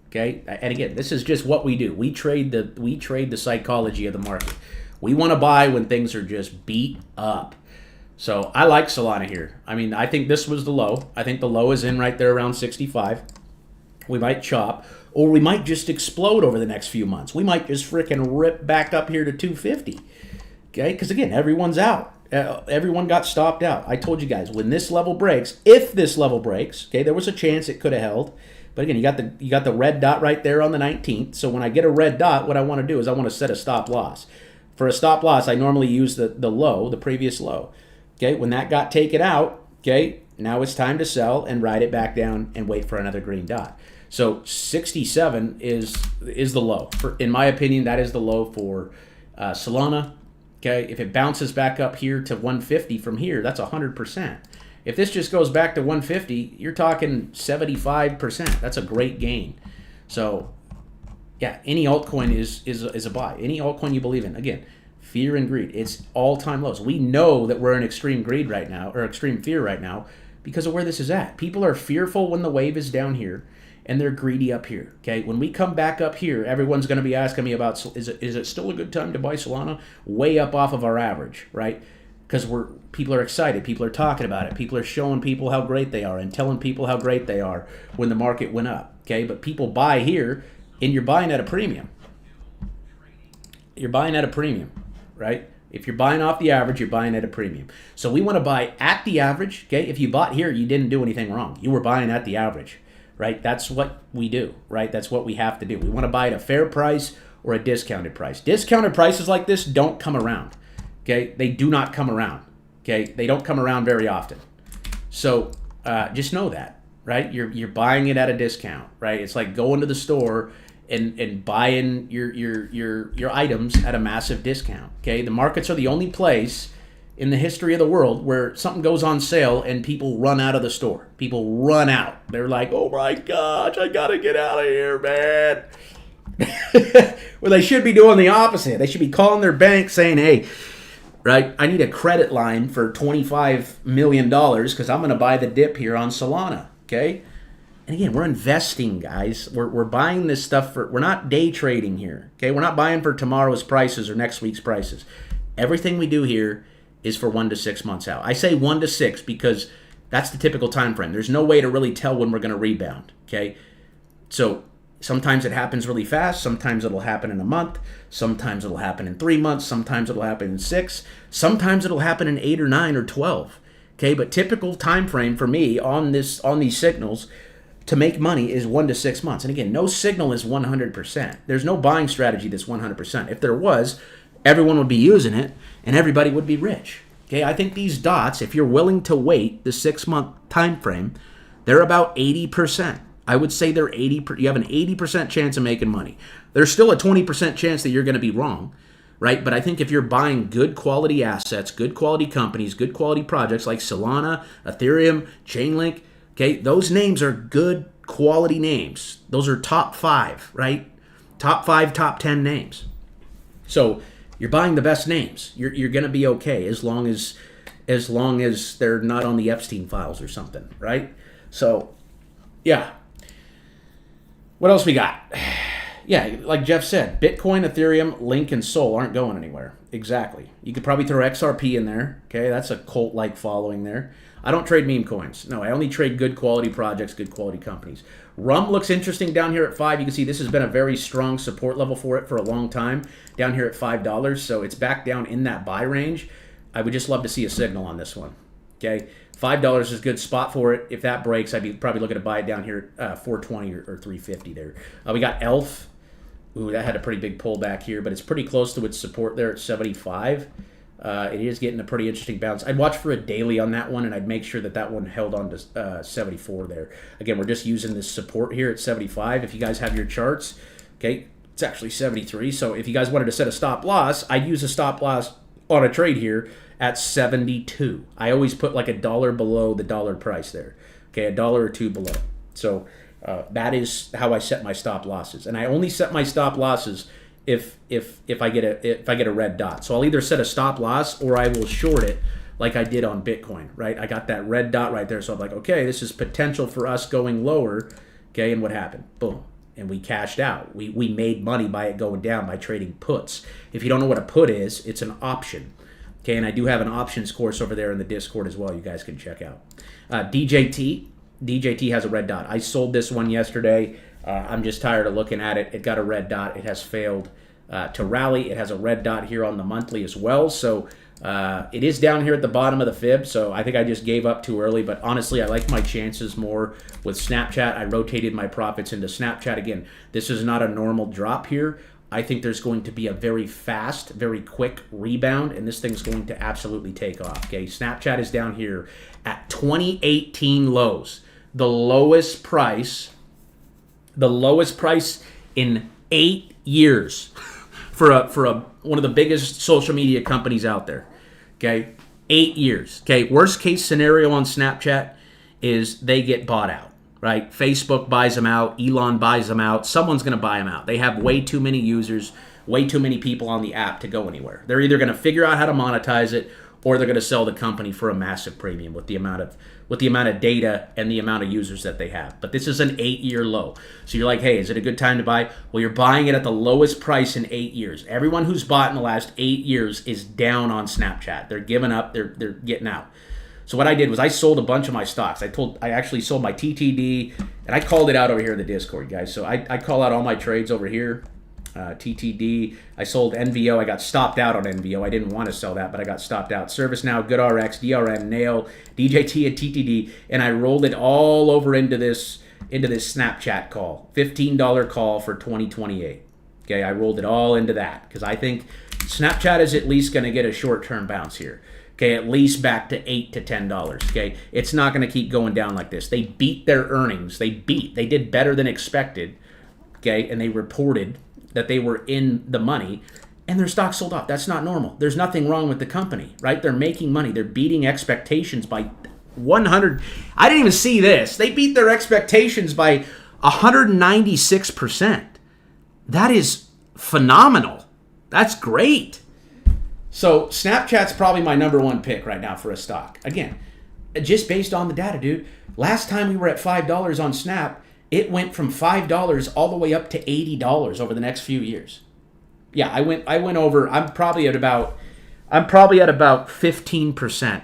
Okay, and again, this is just what we do. We trade the psychology of the market. We want to buy when things are just beat up. So I like Solana here. I mean, I think this was the low. I think the low is in right there around 65. We might chop, or we might just explode over the next few months. We might just freaking rip back up here to 250. Okay, because again, everyone's out. Everyone got stopped out. I told you guys, when this level breaks, if this level breaks, okay, there was a chance it could have held. But again, you got the red dot right there on the 19th. So when I get a red dot, what I want to do is I want to set a stop loss. For a stop loss, I normally use the low, the previous low. Okay, when that got taken out, okay, now it's time to sell and ride it back down and wait for another green dot. So 67 is the low. In my opinion, that is the low for Solana. Okay, if it bounces back up here to 150 from here, that's 100%. If this just goes back to 150, you're talking 75%. That's a great gain. So, yeah, any altcoin is a buy. Any altcoin you believe in. Again, fear and greed. It's all-time lows. We know that we're in extreme greed right now, or extreme fear right now, because of where this is at. People are fearful when the wave is down here, and they're greedy up here. Okay, when we come back up here, everyone's going to be asking me about, is it still a good time to buy Solana? Way up off of our average, right? Because people are excited, people are talking about it, people are showing people how great they are and telling people how great they are when the market went up. Okay, but people buy here, and you're buying at a premium. You're buying at a premium, right? If you're buying off the average, you're buying at a premium. So we want to buy at the average. Okay, if you bought here, you didn't do anything wrong. You were buying at the average, right? That's what we do, right? That's what we have to do. We want to buy at a fair price or a discounted price. Discounted prices like this don't come around. Okay, they do not come around. Okay, they don't come around very often. So just know that, right? You're buying it at a discount, right? It's like going to the store and buying your items at a massive discount. Okay, the markets are the only place in the history of the world where something goes on sale and people run out of the store. People run out. They're like, oh my gosh, I gotta get out of here, man. Well, they should be doing the opposite. They should be calling their bank saying, hey, right, I need a credit line for $25 million because I'm going to buy the dip here on Solana, okay? And again, we're investing, guys. We're buying this stuff we're not day trading here, okay? We're not buying for tomorrow's prices or next week's prices. Everything we do here is for 1 to 6 months out. I say 1 to 6 because that's the typical time frame. There's no way to really tell when we're going to rebound, okay? So sometimes it happens really fast. Sometimes it'll happen in a month. Sometimes it'll happen in 3 months. Sometimes it'll happen in 6. Sometimes it'll happen in 8 or 9 or 12. Okay, but typical time frame for me on these signals to make money is 1 to 6 months. And again, no signal is 100%. There's no buying strategy that's 100%. If there was, everyone would be using it and everybody would be rich. Okay, I think these dots, if you're willing to wait the 6-month time frame, they're about 80%. I would say they're 80%. You have an 80% chance of making money. There's still a 20% chance that you're going to be wrong, right? But I think if you're buying good quality assets, good quality companies, good quality projects like Solana, Ethereum, Chainlink, okay, those names are good quality names. Those are top 5, right? Top 5, top 10 names. So You're buying the best names. You're going to be okay as long as they're not on the Epstein files or something, right? So, yeah. What else we got? Yeah, like Jeff said, Bitcoin, Ethereum, Link, and Sol aren't going anywhere. Exactly. You could probably throw XRP in there. Okay, that's a cult-like following there. I don't trade meme coins. No, I only trade good quality projects, good quality companies. Rum looks interesting down here at 5. You can see this has been a very strong support level for it for a long time, down here at $5. So it's back down in that buy range. I would just love to see a signal on this one. Okay, $5 is a good spot for it. If that breaks, I'd be probably looking to buy it down here at 420 or 350 there. We got ELF. Ooh, that had a pretty big pullback here, but it's pretty close to its support there at 75. It is getting a pretty interesting bounce. I'd watch for a daily on that one, and I'd make sure that one held on to 74 there. Again, we're just using this support here at 75. If you guys have your charts, okay, it's actually 73. So if you guys wanted to set a stop loss, I'd use a stop loss on a trade here at 72. I always put like $1 below the dollar price there. Okay, $1 or $2 below. So that is how I set my stop losses, and I only set my stop losses if I get a red dot. So I'll either set a stop loss or I will short it like I did on Bitcoin. Right? I got that red dot right there, so I'm like, okay, this is potential for us going lower. Okay, and what happened? Boom, and we cashed out. We made money by it going down by trading puts. If you don't know what a put is, it's an option. Okay, and I do have an options course over there in the Discord as well. You guys can check out. DJT has a red dot. I sold this one yesterday. I'm just tired of looking at it. It got a red dot. It has failed to rally. It has a red dot here on the monthly as well. So it is down here at the bottom of the fib. So I think I just gave up too early. But honestly, I like my chances more with Snapchat. I rotated my profits into Snapchat. Again, this is not a normal drop here. I think there's going to be a very fast, very quick rebound, and this thing's going to absolutely take off. Okay, Snapchat is down here at 2018 lows. The lowest price in 8 years for one of the biggest social media companies out there. Okay, 8 years. Okay, worst case scenario on Snapchat is they get bought out. Right? Facebook buys them out. Elon buys them out. Someone's going to buy them out. They have way too many users, way too many people on the app to go anywhere. They're either going to figure out how to monetize it, or they're going to sell the company for a massive premium with the amount of data and the amount of users that they have. But this is an 8-year low. So you're like, hey, is it a good time to buy? Well, you're buying it at the lowest price in 8 years. Everyone who's bought in the last 8 years is down on Snapchat. They're giving up. They're getting out. So what I did was I sold a bunch of my stocks. I actually sold my TTD, and I called it out over here in the Discord, guys. So I call out all my trades over here. TTD. I sold NVO. I got stopped out on NVO. I didn't want to sell that, but I got stopped out. ServiceNow, GoodRx, DRM, Nail, DJT, and TTD, and I rolled it all over into this Snapchat call. $15 call for 2028. Okay, I rolled it all into that because I think Snapchat is at least going to get a short-term bounce here. Okay, at least back to $8 to $10. Okay, it's not going to keep going down like this. They beat their earnings. They did better than expected. Okay, and they reported that they were in the money, and their stock sold off. That's not normal. There's nothing wrong with the company, right? They're making money. They're beating expectations by 100. I didn't even see this. They beat their expectations by 196%. That is phenomenal. That's great. So Snapchat's probably my number one pick right now for a stock. Again, just based on the data, dude. Last time we were at $5 on Snap, it went from $5 all the way up to $80 over the next few years. Yeah, I went over. I'm probably at about 15%.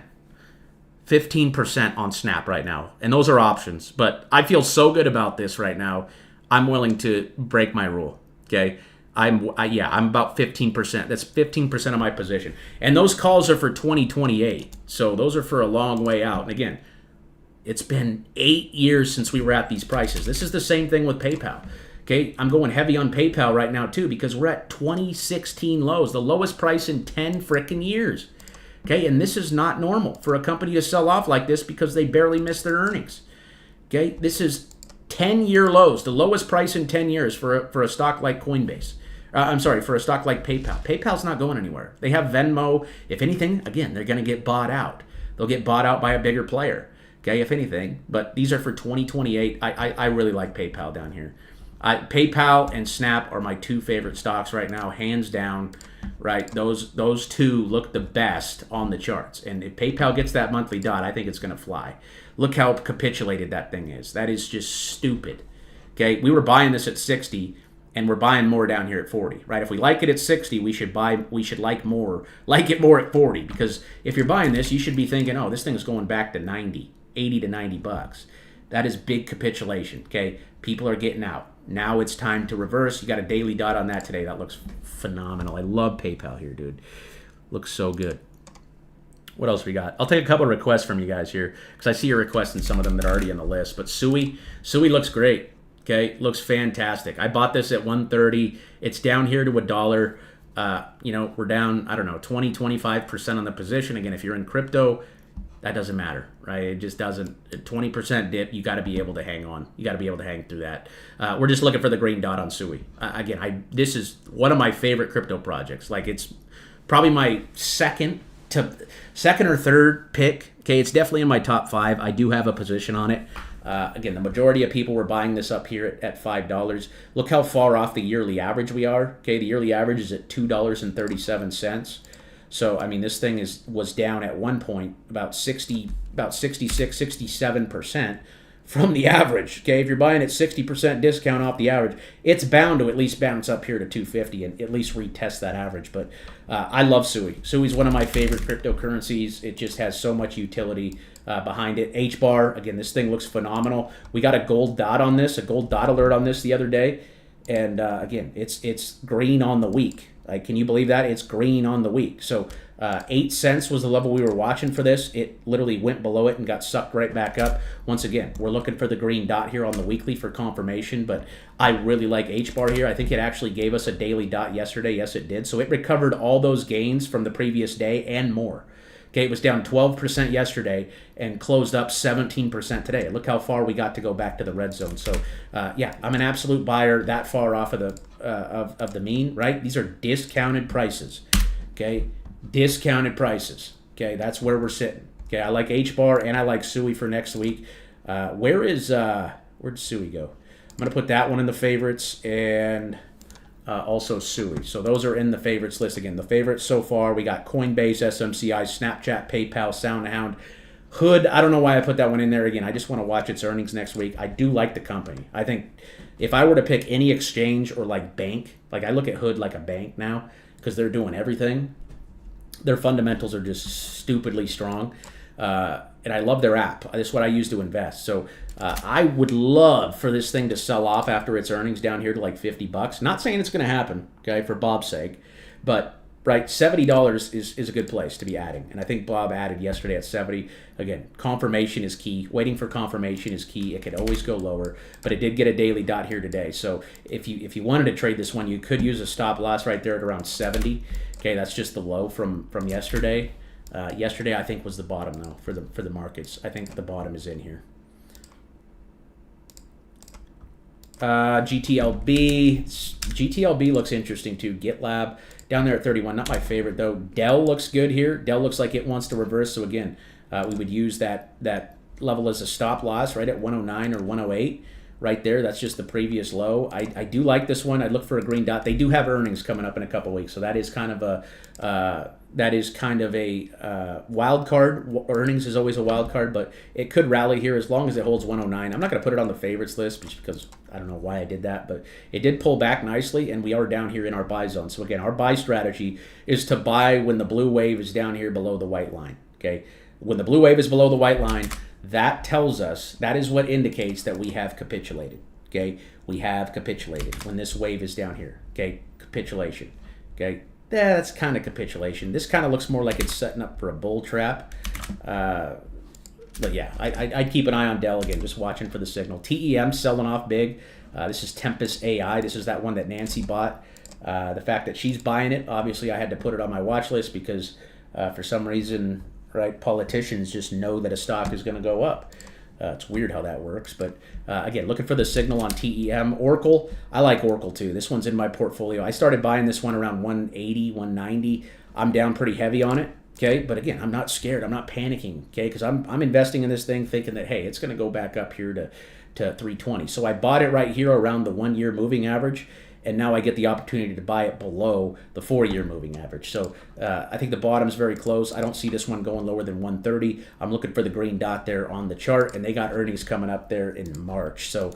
15% on Snap right now. And those are options. But I feel so good about this right now. I'm willing to break my rule. Okay? I'm about 15%. That's 15% of my position. And those calls are for 2028. So those are for a long way out. And again, it's been 8 years since we were at these prices. This is the same thing with PayPal. Okay, I'm going heavy on PayPal right now too because we're at 2016 lows, the lowest price in 10 freaking years. Okay, and this is not normal for a company to sell off like this because they barely missed their earnings. Okay, this is 10-year lows, the lowest price in 10 years for a stock like Coinbase. For a stock like PayPal. PayPal's not going anywhere. They have Venmo. If anything, again, they're going to get bought out. They'll get bought out by a bigger player. Okay, if anything. But these are for 2028. I really like PayPal down here. PayPal and Snap are my two favorite stocks right now, hands down. Right, those two look the best on the charts, and if PayPal gets that monthly dot, I think it's going to fly. Look how capitulated that thing is. That is just stupid. Okay, we were buying this at 60, and we're buying more down here at 40. Right, if we like it at 60, we should like it more at 40, because if you're buying this, you should be thinking, oh, this thing is going back to 90, 80 to 90 bucks. That is big capitulation. Okay, people are getting out. Now it's time to reverse. You got a daily dot on that today. That looks phenomenal. I love PayPal here, dude. Looks so good. What else we got? I'll take a couple of requests from you guys here, because I see your requests in some of them that are already on the list. But Sui looks great. Okay, looks fantastic. I bought this at 130. It's down here to $1. We're down, I don't know, 20-25% on the position. Again, if you're in crypto, that doesn't matter, right? It just doesn't. 20% dip, you got to be able to hang on. You got to be able to hang through that. We're just looking for the green dot on Sui. This is one of my favorite crypto projects. Like, it's probably my second or third pick. Okay, it's definitely in my top 5. I do have a position on it. Again, the majority of people were buying this up here at $5. Look how far off the yearly average we are. Okay, the yearly average is at $2.37. So, I mean, this thing was down at one point about 66, 67% from the average. Okay, if you're buying at 60% discount off the average, it's bound to at least bounce up here to 250 and at least retest that average. But I love Sui. Sui's one of my favorite cryptocurrencies. It just has so much utility behind it. HBAR, again, this thing looks phenomenal. We got a gold dot on this, a gold dot alert on this the other day. And again, it's green on the week. Like, can you believe that? It's green on the week. So 8 cents was the level we were watching for this. It literally went below it and got sucked right back up. Once again, we're looking for the green dot here on the weekly for confirmation, but I really like HBAR here. I think it actually gave us a daily dot yesterday. Yes, it did. So it recovered all those gains from the previous day and more. Okay, it was down 12% yesterday and closed up 17% today. Look how far we got to go back to the red zone. So, yeah, I'm an absolute buyer that far off of the mean, right? These are discounted prices, okay? Discounted prices, okay? That's where we're sitting. Okay, I like HBAR and I like Sui for next week. Where'd Sui go? I'm going to put that one in the favorites and also Sui. So those are in the favorites list. Again, the favorites so far, we got Coinbase, SMCI, Snapchat, PayPal, SoundHound, Hood. I don't know why I put that one in there. Again, I just want to watch its earnings next week. I do like the company. I think if I were to pick any exchange or like bank, like I look at Hood like a bank now because they're doing everything. Their fundamentals are just stupidly strong. And I love their app. This is what I use to invest. So I would love for this thing to sell off after its earnings down here to like $50. Not saying it's going to happen, okay, for Bob's sake. But, right, $70 is a good place to be adding. And I think Bob added yesterday at 70. Again, confirmation is key. Waiting for confirmation is key. It could always go lower. But it did get a daily dot here today. So if you wanted to trade this one, you could use a stop loss right there at around 70. Okay, that's just the low from yesterday. Yesterday, I think, was the bottom, though, for the markets. I think the bottom is in here. GTLB looks interesting, too. GitLab down there at 31. Not my favorite, though. Dell looks good here. Dell looks like it wants to reverse. So, again, we would use that level as a stop loss right at 109 or 108. Right there, that's just the previous low. I do like this one. I'd look for a green dot. They do have earnings coming up in a couple weeks, so that is kind of a wild card. Earnings is always a wild card, but it could rally here as long as it holds 109. I'm not going to put it on the favorites list just because I don't know why I did that, but it did pull back nicely, and we are down here in our buy zone. So again, our buy strategy is to buy when the blue wave is down here below the white line. Okay, when the blue wave is below the white line, that tells us, that is what indicates that we have capitulated, okay? We have capitulated when this wave is down here, okay? Capitulation, okay? Yeah, that's kind of capitulation. This kind of looks more like it's setting up for a bull trap. But yeah, I'd keep an eye on Dell again, just watching for the signal. TEM selling off big. This is Tempest AI. This is that one that Nancy bought. The fact that she's buying it, obviously I had to put it on my watch list because for some reason, right, politicians just know that a stock is going to go up. It's weird how that works. But again, looking for the signal on TEM. Oracle, I like Oracle too. This one's in my portfolio. I started buying this one around 180, 190. I'm down pretty heavy on it. Okay, but again, I'm not scared. I'm not panicking. Okay, because I'm investing in this thing thinking that, hey, it's going to go back up here to to 320. So I bought it right here around the 1 year moving average, and now I get the opportunity to buy it below the 4-year moving average. So I think the bottom's very close. I don't see this one going lower than 130. I'm looking for the green dot there on the chart, and they got earnings coming up there in March. So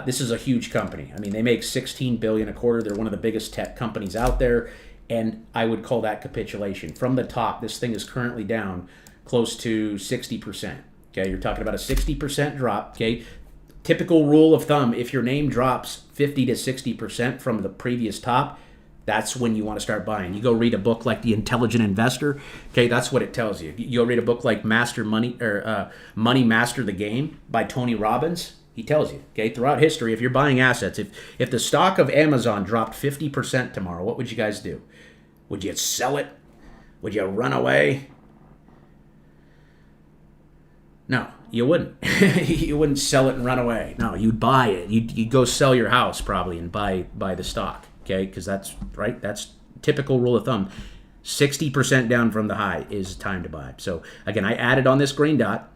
this is a huge company. I mean, they make $16 billion a quarter. They're one of the biggest tech companies out there, and I would call that capitulation. From the top, this thing is currently down close to 60%. Okay, you're talking about a 60% drop. Okay, typical rule of thumb, if your name drops 50 to 60% from the previous top, that's when you want to start buying. You go read a book like The Intelligent Investor. Okay, that's what it tells you. You go read a book like Money Master the Game by Tony Robbins. He tells you, okay, throughout history, if you're buying assets, if the stock of Amazon dropped 50% tomorrow, what would you guys do? Would you sell it? Would you run away? No, you wouldn't. You wouldn't sell it and run away. No, you'd buy it. You'd go sell your house probably and buy the stock, okay? Because that's right. That's typical rule of thumb. 60% down from the high is time to buy. So again, I added on this green dot.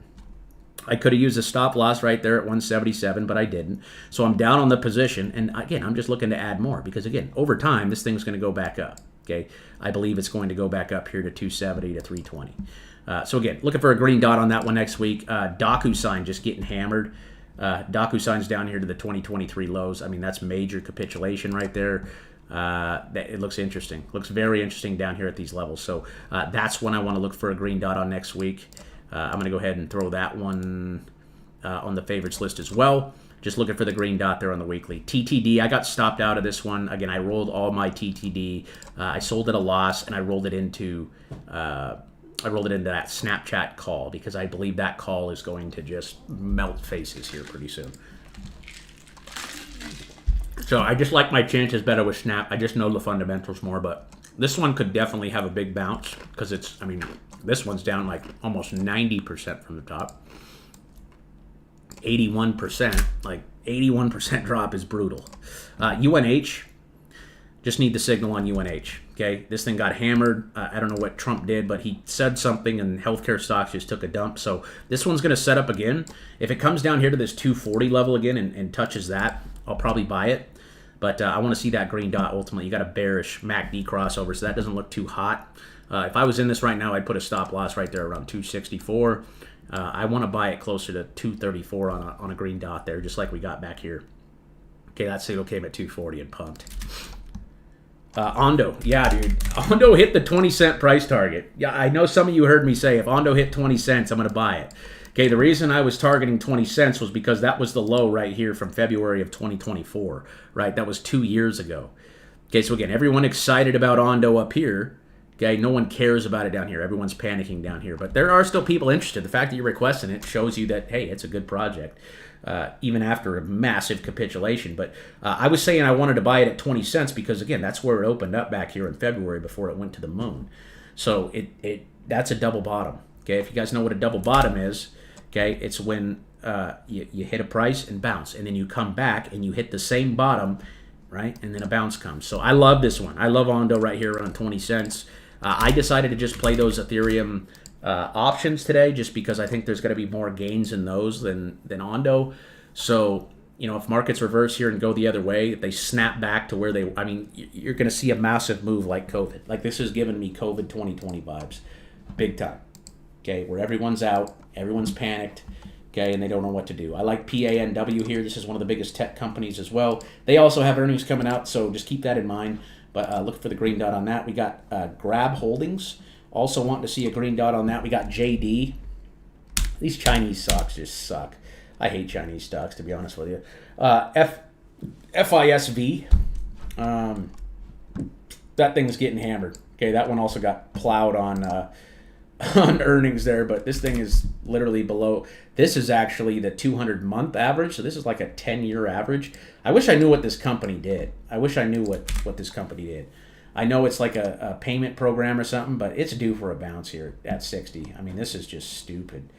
I could have used a stop loss right there at 177, but I didn't. So I'm down on the position, and again, I'm just looking to add more because again, over time, this thing's going to go back up. Okay, I believe it's going to go back up here to 270 to 320. So again, looking for a green dot on that one next week. DocuSign just getting hammered. DocuSign's down here to the 2023 lows. I mean, that's major capitulation right there. It looks interesting. Looks very interesting down here at these levels. So that's when I want to look for a green dot on next week. I'm going to go ahead and throw that one on the favorites list as well. Just looking for the green dot there on the weekly. TTD, I got stopped out of this one. Again, I rolled all my TTD. I sold at a loss, and I rolled it into that Snapchat call because I believe that call is going to just melt faces here pretty soon. So I just like my chances better with Snap. I just know the fundamentals more, but this one could definitely have a big bounce because this one's down like almost 90% from the top. 81%, like 81% drop is brutal. UNH, just need the signal on UNH. Okay, this thing got hammered. I don't know what Trump did, but he said something and healthcare stocks just took a dump. So this one's going to set up again. If it comes down here to this 240 level again and touches that, I'll probably buy it. But I want to see that green dot ultimately. You got a bearish MACD crossover, so that doesn't look too hot. If I was in this right now, I'd put a stop loss right there around 264. I want to buy it closer to 234 on a green dot there, just like we got back here. Okay, that signal came at 240 and pumped. Ondo, yeah, dude. Ondo hit the 20-cent price target. Yeah, I know some of you heard me say if Ondo hit 20 cents, I'm going to buy it. Okay, the reason I was targeting 20 cents was because that was the low right here from February of 2024, right? That was 2 years ago. Okay, so again, everyone excited about Ondo up here. Okay, no one cares about it down here. Everyone's panicking down here. But there are still people interested. The fact that you're requesting it shows you that, hey, it's a good project, even after a massive capitulation. But I was saying I wanted to buy it at 20 cents because, again, that's where it opened up back here in February before it went to the moon. So that's a double bottom. Okay, if you guys know what a double bottom is, okay, it's when you hit a price and bounce, and then you come back and you hit the same bottom, right, and then a bounce comes. So I love this one. I love Ondo right here around 20 cents. I decided to just play those Ethereum options today just because I think there's going to be more gains in those than Ondo. So, if markets reverse here and go the other way, if they snap back to where you're going to see a massive move like COVID. Like this is giving me COVID 2020 vibes. Big time. Okay, where everyone's out, everyone's panicked, okay, and they don't know what to do. I like PANW here. This is one of the biggest tech companies as well. They also have earnings coming out, so just keep that in mind. But look for the green dot on that. We got Grab Holdings. Also wanting to see a green dot on that. We got JD. These Chinese stocks just suck. I hate Chinese stocks, to be honest with you. FISV. That thing's getting hammered. Okay, that one also got plowed on earnings there, but this thing is literally below. This is actually the 200-month average, so this is like a 10-year average. I wish I knew what this company did. I wish I knew what this company did. I know it's like a payment program or something, but it's due for a bounce here at 60. I mean, this is just stupid.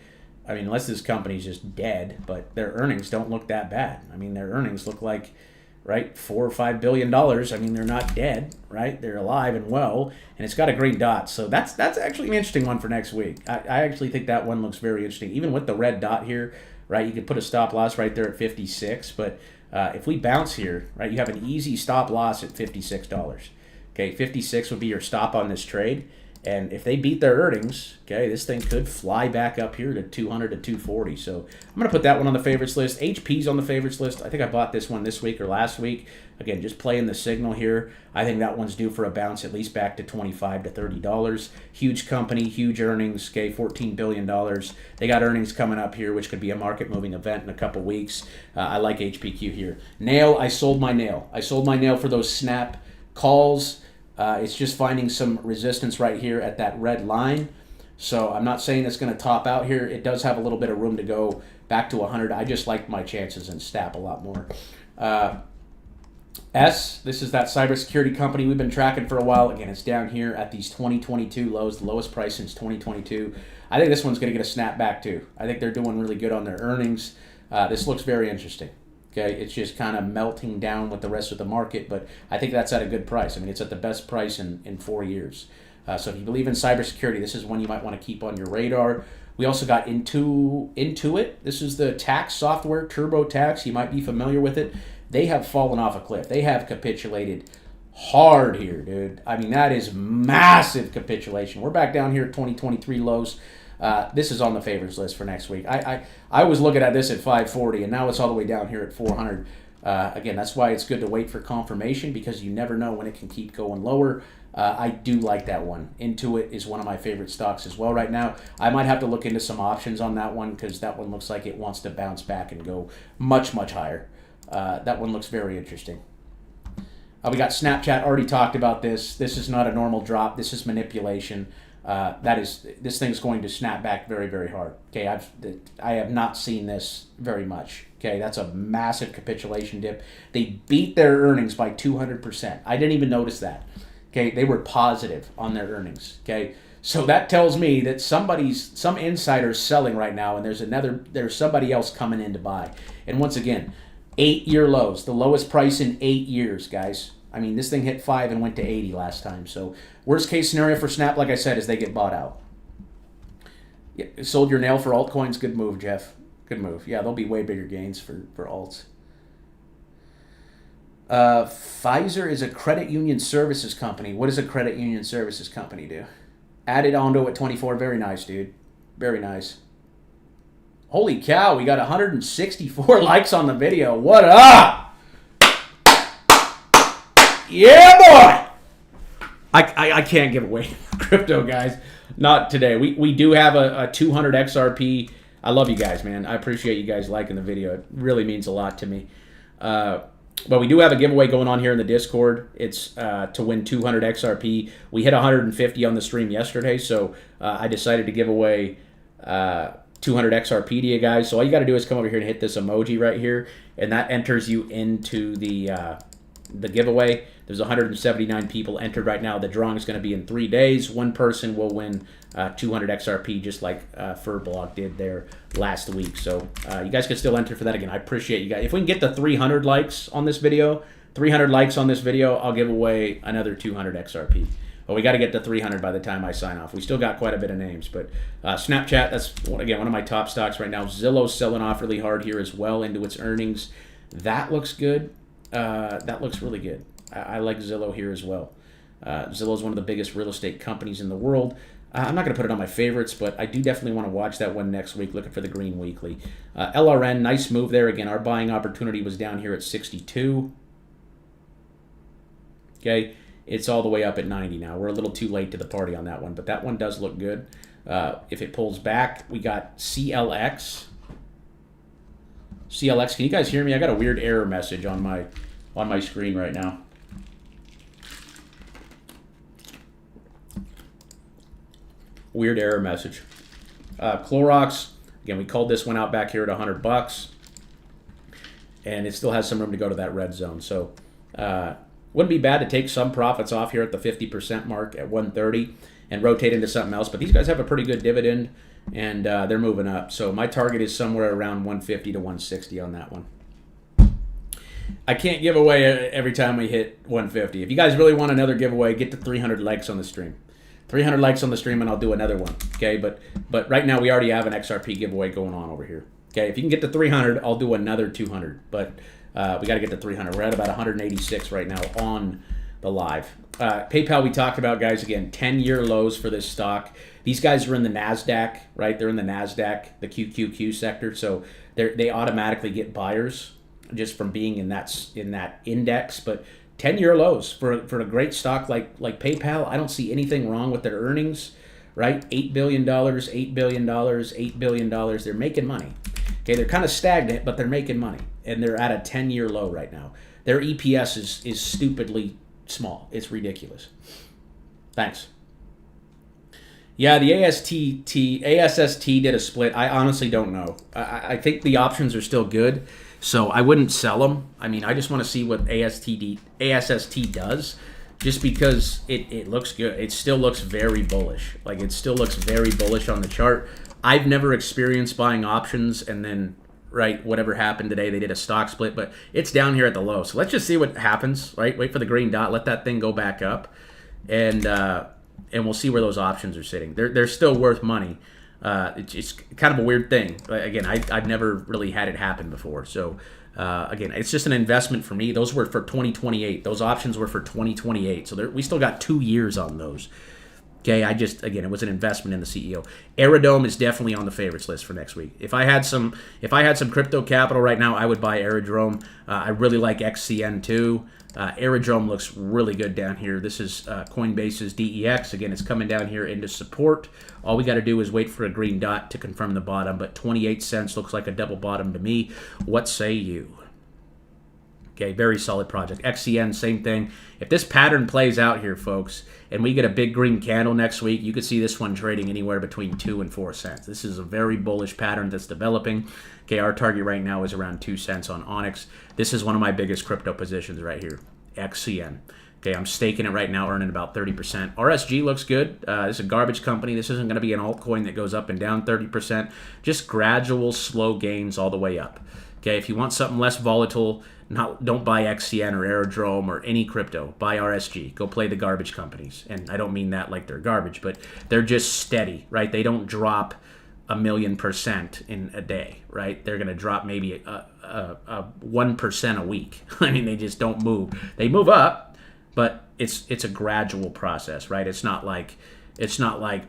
I mean, unless this company's just dead, but their earnings don't look that bad. I mean, their earnings look like, right, $4 or $5 billion. I mean, they're not dead, right? They're alive and well, and it's got a green dot. So that's actually an interesting one for next week. I actually think that one looks very interesting. Even with the red dot here, right? You could put a stop loss right there at 56, but if we bounce here, right, you have an easy stop loss at $56. Okay, 56 would be your stop on this trade. And if they beat their earnings, okay, this thing could fly back up here to 200 to 240. So I'm going to put that one on the favorites list. HP's on the favorites list. I think I bought this one this week or last week. Again, just playing the signal here. I think that one's due for a bounce at least back to $25 to $30. Huge company, huge earnings, okay, $14 billion. They got earnings coming up here, which could be a market-moving event in a couple weeks. I like HPQ here. Nail, I sold my nail. I sold my nail for those snap calls. It's just finding some resistance right here at that red line. So I'm not saying it's going to top out here. It does have a little bit of room to go back to 100. I just like my chances in STAP a lot more. This is that cybersecurity company we've been tracking for a while. Again, it's down here at these 2022 lows, the lowest price since 2022. I think this one's going to get a snap back too. I think they're doing really good on their earnings. This looks very interesting. Okay, it's just kind of melting down with the rest of the market, but I think that's at a good price. I mean, it's at the best price in 4 years. So if you believe in cybersecurity, this is one you might want to keep on your radar. We also got Intuit. This is the tax software, TurboTax. You might be familiar with it. They have fallen off a cliff. They have capitulated hard here, dude. I mean, that is massive capitulation. We're back down here at 2023 lows. This is on the favorites list for next week. I was looking at this at 540, and now it's all the way down here at 400. Again, that's why it's good to wait for confirmation, because you never know when it can keep going lower. I do like that one. Intuit is one of my favorite stocks as well right now. I might have to look into some options on that one, because that one looks like it wants to bounce back and go much, much higher. That one looks very interesting. We got Snapchat. Already talked about this. This is not a normal drop. This is manipulation. This thing's going to snap back very, very hard. Okay, I have not seen this very much. Okay, that's a massive capitulation dip. They beat their earnings by 200%. I didn't even notice that. Okay, they were positive on their earnings. Okay, so that tells me that some insider's selling right now, and there's somebody else coming in to buy. And once again, 8-year lows, the lowest price in 8 years, guys. I mean, this thing hit 5 and went to 80 last time. So worst case scenario for Snap, like I said, is they get bought out. Yeah, sold your nail for altcoins. Good move, Jeff. Good move. Yeah, there'll be way bigger gains for alts. Pfizer is a credit union services company. What does a credit union services company do? Added onto at 24. Very nice, dude. Very nice. Holy cow, we got 164 likes on the video. What up? Yeah, boy! I can't give away crypto, guys. Not today. We do have a 200 XRP. I love you guys, man. I appreciate you guys liking the video. It really means a lot to me. But we do have a giveaway going on here in the Discord. It's to win 200 XRP. We hit 150 on the stream yesterday, so I decided to give away 200 XRP to you guys. So all you got to do is come over here and hit this emoji right here, and that enters you into the giveaway. There's 179 people entered right now. The drawing is going to be in 3 days. One person will win 200 XRP, just like Furblog did there last week. So you guys can still enter for that. Again, I appreciate you guys. If we can get the 300 likes on this video, I'll give away another 200 XRP. Well, we got to get to 300 by the time I sign off. We still got quite a bit of names, but Snapchat, that's, again, one of my top stocks right now. Zillow's selling off really hard here as well into its earnings. That looks good. That looks really good. I like Zillow here as well. Zillow is one of the biggest real estate companies in the world. I'm not going to put it on my favorites, but I do definitely want to watch that one next week, looking for the green weekly. LRN, nice move there. Again, our buying opportunity was down here at 62. Okay, it's all the way up at 90 now. We're a little too late to the party on that one, but that one does look good. If it pulls back, we got CLX. CLX, can you guys hear me? I got a weird error message on my screen right now. Weird error message. Clorox, again, we called this one out back here at $100, and it still has some room to go to that red zone. So wouldn't be bad to take some profits off here at the 50% mark at 130 and rotate into something else. But these guys have a pretty good dividend, and they're moving up. So my target is somewhere around 150 to 160 on that one. I can't give away every time we hit 150. If you guys really want another giveaway, get to 300 likes on the stream. 300 likes on the stream, and I'll do another one. Okay, but right now we already have an XRP giveaway going on over here. Okay, if you can get to 300, I'll do another 200. But we got to get to 300. We're at about 186 right now on the live. PayPal we talked about, guys. Again, 10-year lows for this stock. These guys are in the NASDAQ, right? They're in the NASDAQ, the QQQ sector. So they automatically get buyers just from being in that index. But 10-year lows for a great stock like PayPal. I don't see anything wrong with their earnings, right? $8 billion, $8 billion, $8 billion. They're making money. Okay, they're kind of stagnant, but they're making money. And they're at a 10-year low right now. Their EPS is stupidly small. It's ridiculous. Thanks. Yeah, the ASST did a split. I honestly don't know. I think the options are still good, so I wouldn't sell them. I mean, I just want to see what ASST does, just because it looks good. It still looks very bullish. Like, it still looks very bullish on the chart. I've never experienced buying options and then, right, whatever happened today, they did a stock split, but it's down here at the low. So let's just see what happens, right? Wait for the green dot, let that thing go back up, and we'll see where those options are sitting. They're still worth money. It's kind of a weird thing. Again, I've never really had it happen before. So, again, it's just an investment for me. Those were for 2028. Those options were for 2028. So we still got 2 years on those. Okay, again, it was an investment in the CEO. Aerodome is definitely on the favorites list for next week. If I had some crypto capital right now, I would buy Aerodrome. I really like XCN too. Aerodrome looks really good down here. This is Coinbase's DEX. Again, it's coming down here into support. All we got to do is wait for a green dot to confirm the bottom, but 28 cents looks like a double bottom to me. What say you? Okay, very solid project. XCN, same thing. If this pattern plays out here, folks, and we get a big green candle next week, you could see this one trading anywhere between 2 and 4 cents. This is a very bullish pattern that's developing. Okay, our target right now is around 2 cents on Onyx. This is one of my biggest crypto positions right here, XCN. Okay, I'm staking it right now, earning about 30%. RSG looks good. This is a garbage company. This isn't going to be an altcoin that goes up and down 30%. Just gradual, slow gains all the way up. Okay, if you want something less volatile, don't buy XCN or Aerodrome or any crypto. Buy RSG. Go play the garbage companies. And I don't mean that like they're garbage, but they're just steady, right? They don't drop 1,000,000% in a day, right? They're going to drop maybe a 1% a week. I mean, they just don't move. They move up, but it's a gradual process, right? It's not like,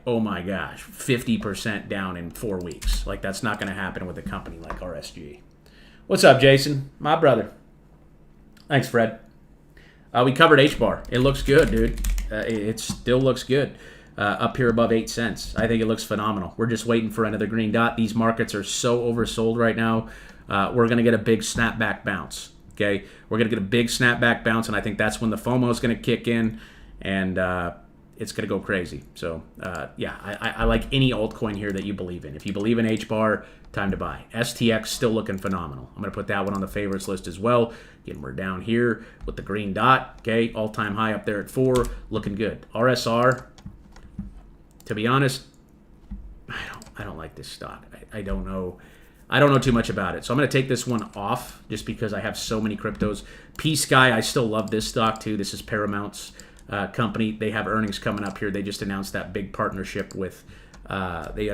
oh my gosh, 50% down in 4 weeks. Like, that's not going to happen with a company like RSG. What's up, Jason? My brother. Thanks, Fred. We covered H-bar. It looks good, dude. It still looks good. Up here above 8 cents. I think it looks phenomenal. We're just waiting for another green dot. These markets are so oversold right now. We're going to get a big snapback bounce. Okay? We're going to get a big snapback bounce, and I think that's when the FOMO is going to kick in, and it's going to go crazy. So, yeah, I like any altcoin here that you believe in. If you believe in H-bar, time to buy. STX still looking phenomenal. I'm going to put that one on the favorites list as well. Again, we're down here with the green dot. Okay, all-time high up there at 4. Looking good. RSR, to be honest, I don't like this stock. I don't know. I don't know too much about it. So I'm going to take this one off just because I have so many cryptos. P-Sky, I still love this stock too. This is Paramount's company. They have earnings coming up here. They just announced that big partnership with the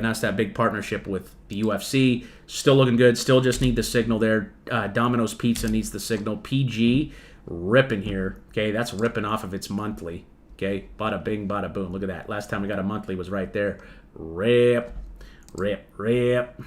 UFC. Still looking good. Still just need the signal there. Domino's Pizza needs the signal. PG ripping here. Okay, that's ripping off of its monthly. Okay, bada bing, bada boom. Look at that. Last time we got a monthly was right there. Rip, rip, rip.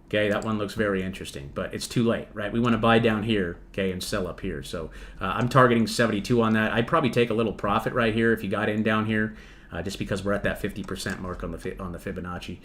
Okay, that one looks very interesting, but it's too late, right? We want to buy down here, okay, and sell up here. So I'm targeting 72 on that. I'd probably take a little profit right here if you got in down here, just because we're at that 50% mark on the Fibonacci.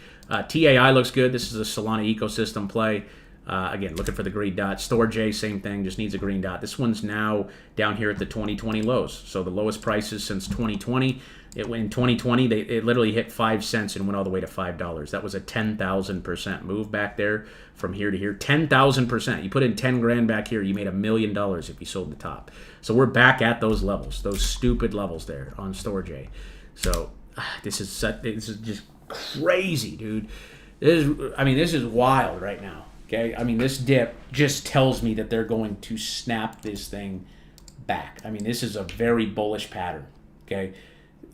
TAI looks good. This is a Solana ecosystem play. Again, looking for the green dot. StoreJ, same thing, just needs a green dot. This one's now down here at the 2020 lows. So the lowest prices since 2020. In 2020, it literally hit 5 cents and went all the way to $5. That was a 10,000% move back there from here to here. 10,000%. You put in 10 grand back here, you made $1 million if you sold the top. So we're back at those levels, those stupid levels there on StoreJ. So this is just crazy, dude. This is wild right now. Okay, I mean, this dip just tells me that they're going to snap this thing back. I mean, this is a very bullish pattern. Okay,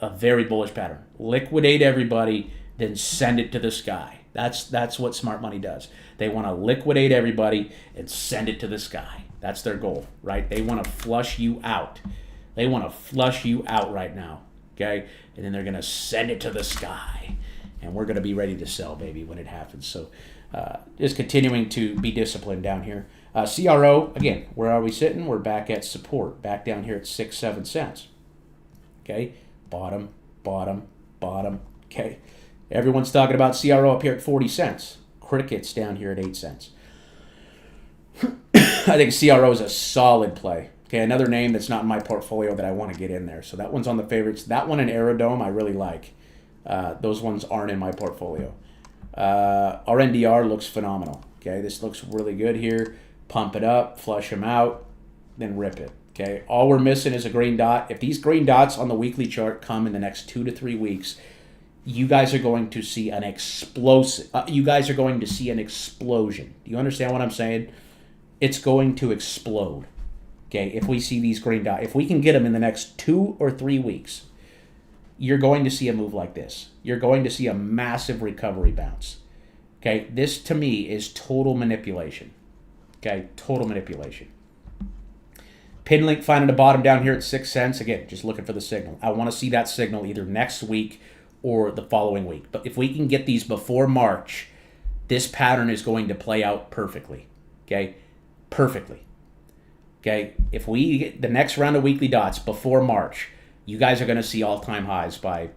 a very bullish pattern. Liquidate everybody, then send it to the sky. That's what smart money does. They want to liquidate everybody and send it to the sky. That's their goal, right? They want to flush you out. They want to flush you out right now, okay? And then they're going to send it to the sky. And we're going to be ready to sell, baby, when it happens. So just continuing to be disciplined down here. CRO, again, where are we sitting? We're back at support, back down here at 6, 7 cents. Okay? Bottom, bottom, bottom. Okay? Everyone's talking about CRO up here at 40 cents. Crickets down here at 8 cents. I think CRO is a solid play. Okay, another name that's not in my portfolio that I want to get in there. So that one's on the favorites. That one and Aerodome I really like. Those ones aren't in my portfolio. RNDR looks phenomenal. Okay, this looks really good here. Pump it up, flush them out, then rip it. Okay, all we're missing is a green dot. If these green dots on the weekly chart come in the next 2 to 3 weeks, you guys are going to see an explosive. You guys are going to see an explosion. Do you understand what I'm saying? It's going to explode. Okay, if we see these green dots, if we can get them in the next 2 or 3 weeks, you're going to see a move like this. You're going to see a massive recovery bounce. Okay, this to me is total manipulation. Okay, total manipulation. Pin link finding a bottom down here at 6 cents. Again, just looking for the signal. I want to see that signal either next week or the following week. But if we can get these before March, this pattern is going to play out perfectly. Okay, perfectly. Okay, if we get the next round of weekly dots before March, you guys are going to see all-time highs by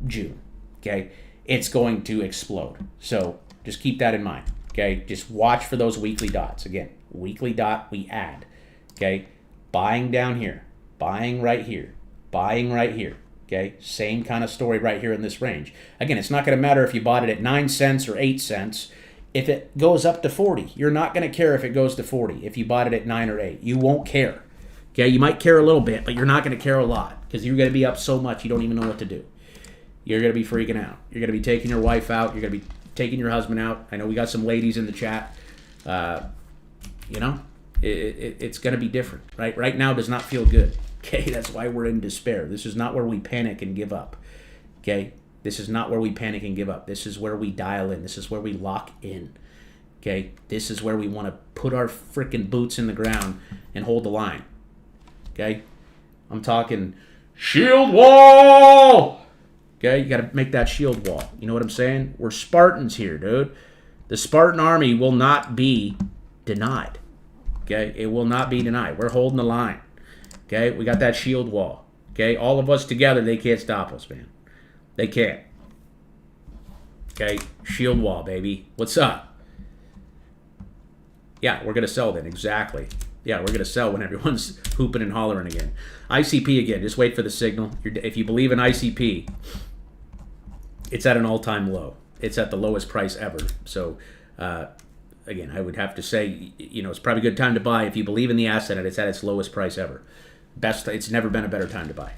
June. Okay, it's going to explode. So just keep that in mind. Okay, just watch for those weekly dots. Again, weekly dot we add. Okay, buying down here, buying right here, buying right here. Okay, same kind of story right here in this range. Again, it's not going to matter if you bought it at 9 cents or 8 cents. If it goes up to 40, you're not going to care if it goes to 40. If you bought it at 9 or 8, you won't care. Okay, you might care a little bit, but you're not going to care a lot because you're going to be up so much you don't even know what to do. You're going to be freaking out. You're going to be taking your wife out. You're going to be taking your husband out. I know we got some ladies in the chat. It's going to be different, right? Right now does not feel good. Okay, that's why we're in despair. This is not where we panic and give up. Okay, this is not where we panic and give up. This is where we dial in. This is where we lock in. Okay, this is where we want to put our freaking boots in the ground and hold the line. Okay, I'm talking shield wall. Okay, you got to make that shield wall. You know what I'm saying? We're Spartans here, dude. The Spartan army will not be denied. Okay, it will not be denied. We're holding the line. Okay, we got that shield wall. Okay, all of us together, they can't stop us, man. They can't. Okay, shield wall, baby. What's up? Yeah, we're going to sell then, exactly. Yeah, we're going to sell when everyone's hooping and hollering again. ICP again, just wait for the signal. If you believe in ICP, it's at an all-time low. It's at the lowest price ever. So, again, I would have to say, it's probably a good time to buy if you believe in the asset and it's at its lowest price ever. It's never been a better time to buy.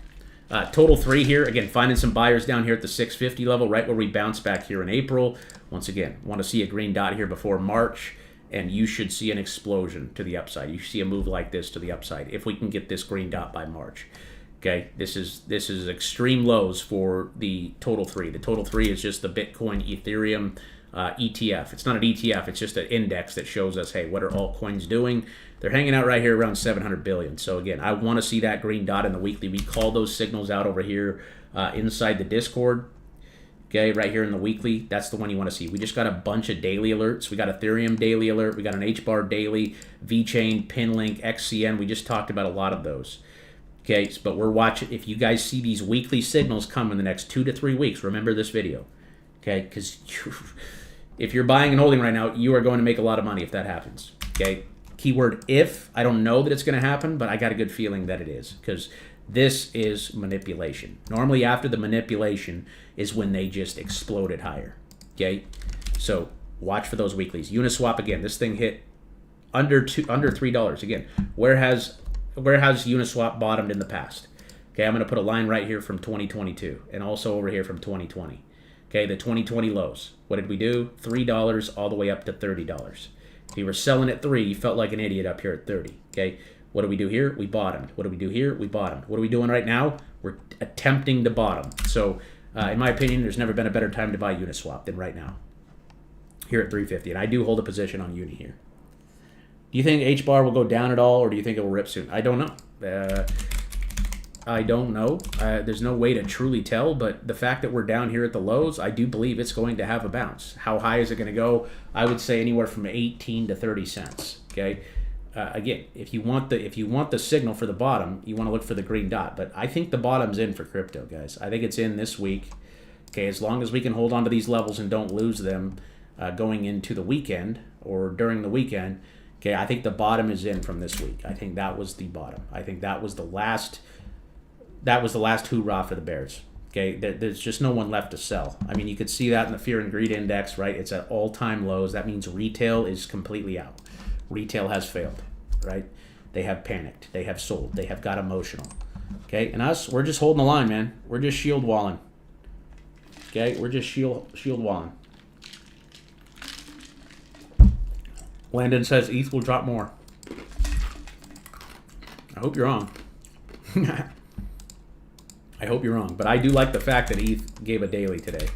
Total 3 here. Again, finding some buyers down here at the 650 level, right where we bounced back here in April. Once again, want to see a green dot here before March, and you should see an explosion to the upside. You see a move like this to the upside if we can get this green dot by March. Okay, this is extreme lows for the total 3. The total 3 is just the Bitcoin, Ethereum, ETF. It's not an ETF. It's just an index that shows us, hey, what are altcoins doing? They're hanging out right here around 700 billion. So again, I want to see that green dot in the weekly. We call those signals out over here inside the Discord. Okay, right here in the weekly, that's the one you want to see. We just got a bunch of daily alerts. We got Ethereum daily alert. We got an HBAR daily, VChain, Pinlink, XCN. We just talked about a lot of those. Okay, but we're watching. If you guys see these weekly signals come in the next 2 to 3 weeks, remember this video. Okay, because if you're buying and holding right now, you are going to make a lot of money if that happens. Okay, keyword if. I don't know that it's going to happen, but I got a good feeling that it is because this is manipulation. Normally after the manipulation is when they just exploded higher. Okay, so watch for those weeklies. Uniswap again. This thing hit under $3 again. Where has Uniswap bottomed in the past? Okay, I'm going to put a line right here from 2022 and also over here from 2020. Okay, the 2020 lows. What did we do? $3 all the way up to $30. If you were selling at 3, you felt like an idiot up here at 30. Okay, what do we do here? We bottomed. What do we do here? We bottomed. What are we doing right now? We're attempting to bottom. So In my opinion, there's never been a better time to buy Uniswap than right now, here at 350. And I do hold a position on Uni here. Do you think H-bar will go down at all, or do you think it will rip soon? I don't know. I don't know. There's no way to truly tell, but the fact that we're down here at the lows, I do believe it's going to have a bounce. How high is it going to go? I would say anywhere from 18 to 30 cents. Okay. Again, if you want the signal for the bottom, you want to look for the green dot. But I think the bottom's in for crypto, guys. I think it's in this week. Okay, as long as we can hold on to these levels and don't lose them going into the weekend or during the weekend. Okay, I think the bottom is in from this week. I think that was the bottom. I think that was the last. That was the last hoorah for the bears. Okay, there's just no one left to sell. I mean, you could see that in the fear and greed index, right? It's at all-time lows. That means retail is completely out. Retail has failed, right? They have panicked. They have sold. They have got emotional. Okay, and us, we're just holding the line, man. We're just shield walling. Okay, we're just shield walling. Landon says ETH will drop more. I hope you're wrong. I hope you're wrong, but I do like the fact that ETH gave a daily today.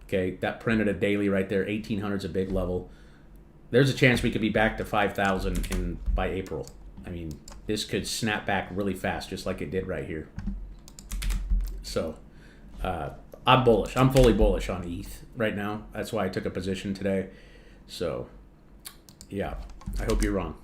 Okay, that printed a daily right there. 1800 is a big level. There's a chance we could be back to 5,000 by April. I mean, this could snap back really fast, just like it did right here. So, I'm bullish. I'm fully bullish on ETH right now. That's why I took a position today. So, yeah, I hope you're wrong.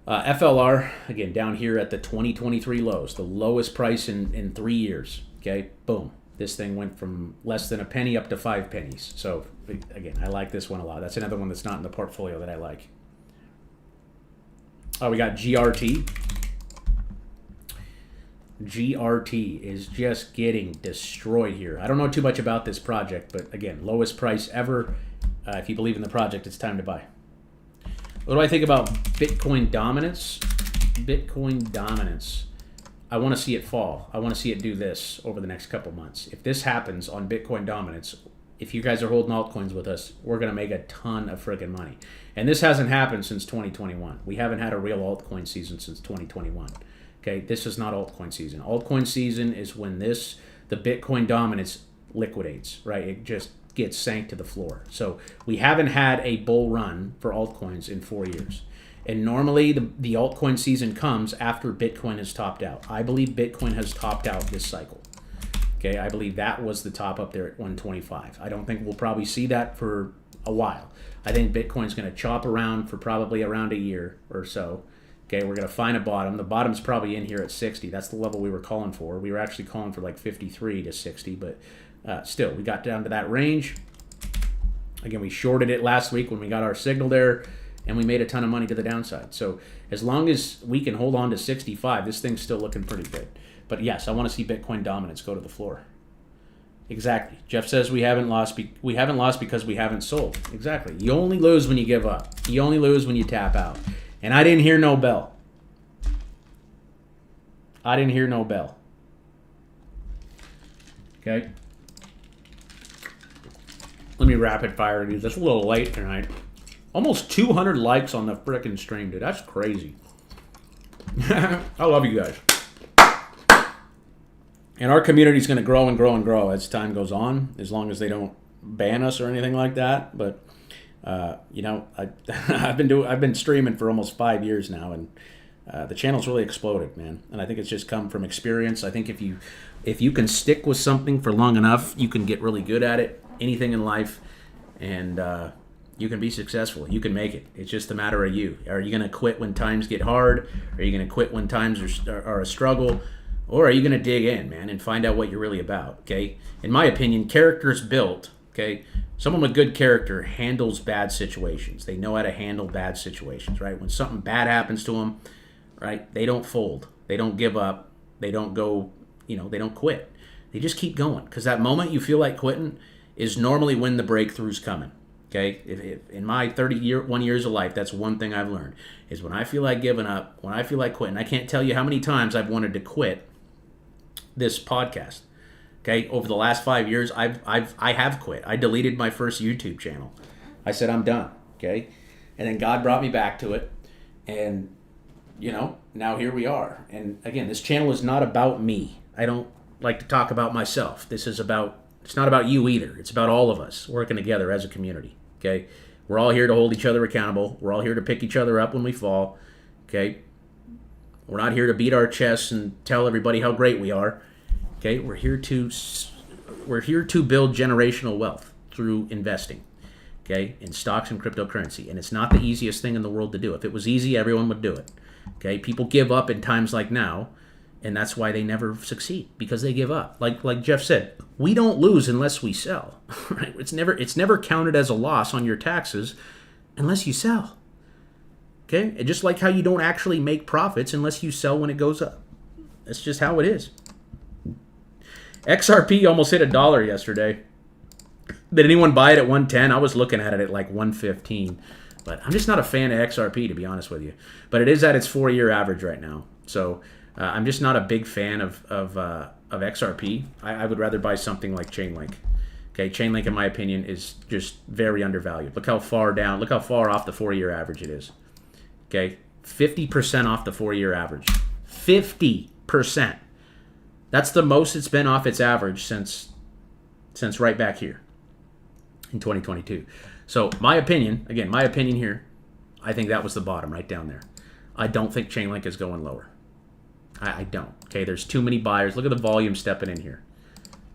FLR, again, down here at the 2023 lows, the lowest price in 3 years. Okay, boom. This thing went from less than a penny up to 5 pennies. So, again, I like this one a lot. That's another one that's not in the portfolio that I like. Oh, we got GRT. GRT is just getting destroyed here. I don't know too much about this project, but again, lowest price ever. If you believe in the project, it's time to buy. What do I think about Bitcoin dominance? Bitcoin dominance. I want to see it fall. I want to see it do this over the next couple months. If this happens on Bitcoin dominance, if you guys are holding altcoins with us, we're going to make a ton of friggin' money. And this hasn't happened since 2021. We haven't had a real altcoin season since 2021. Okay, this is not altcoin season. Altcoin season is when the Bitcoin dominance liquidates, right? It just gets sank to the floor. So we haven't had a bull run for altcoins in 4 years. And normally the altcoin season comes after Bitcoin has topped out. I believe Bitcoin has topped out this cycle. Okay, I believe that was the top up there at 125. I don't think we'll probably see that for a while. I think Bitcoin's going to chop around for probably around a year or so. Okay, we're going to find a bottom. The bottom's probably in here at 60. That's the level we were calling for. We were actually calling for like 53 to 60, but still, we got down to that range. Again, we shorted it last week when we got our signal there, and we made a ton of money to the downside. So as long as we can hold on to 65, this thing's still looking pretty good. But yes, I want to see Bitcoin dominance go to the floor. Exactly. Jeff says we haven't lost because we haven't sold. Exactly. You only lose when you give up. You only lose when you tap out. And I didn't hear no bell. I didn't hear no bell. Okay. Let me rapid fire these. That's a little late tonight. Almost 200 likes on the frickin' stream, dude. That's crazy. I love you guys. And our community is going to grow and grow and grow as time goes on, as long as they don't ban us or anything like that. But I've been streaming for almost 5 years now, and the channel's really exploded, man. And I think it's just come from experience. I think if you can stick with something for long enough, you can get really good at it. Anything in life, and you can be successful. You can make it. It's just a matter of you. Are you going to quit when times get hard? Are you going to quit when times are a struggle? Or are you going to dig in, man, and find out what you're really about, okay? In my opinion, character's built, okay? Someone with good character handles bad situations. They know how to handle bad situations, right? When something bad happens to them, right, they don't fold. They don't give up. They don't go, they don't quit. They just keep going, because that moment you feel like quitting is normally when the breakthrough's coming, okay? If in my 31 years of life, that's one thing I've learned, is when I feel like giving up, when I feel like quitting. I can't tell you how many times I've wanted to quit this podcast. Okay, over the last 5 years, I have quit. I deleted my first YouTube channel. I said I'm done. Okay, and then God brought me back to it, and now here we are. And again, this channel is not about me. I don't like to talk about myself. It's not about you either. It's about all of us working together as a community, okay? We're all here to hold each other accountable. We're all here to pick each other up when we fall, okay? We're not here to beat our chests and tell everybody how great we are, okay? We're here to build generational wealth through investing, okay, in stocks and cryptocurrency. And it's not the easiest thing in the world to do. If it was easy, everyone would do it, okay? People give up in times like now, and that's why they never succeed, because they give up. Like Jeff said, we don't lose unless we sell. Right? It's never counted as a loss on your taxes unless you sell. Okay? And just like how you don't actually make profits unless you sell when it goes up. That's just how it is. XRP almost hit $1 yesterday. Did anyone buy it at 110? I was looking at it at like 115. But I'm just not a fan of XRP, to be honest with you. But it is at its 4-year average right now. So I'm just not a big fan of XRP. I would rather buy something like Chainlink. Okay, Chainlink, in my opinion, is just very undervalued. Look how far down, look how far off the 4-year average it is. Okay, 50% off the 4-year average. 50%. That's the most it's been off its average since right back here in 2022. So my opinion, again, my opinion here, I think that was the bottom right down there. I don't think Chainlink is going lower. I don't. Okay, there's too many buyers. Look at the volume stepping in here.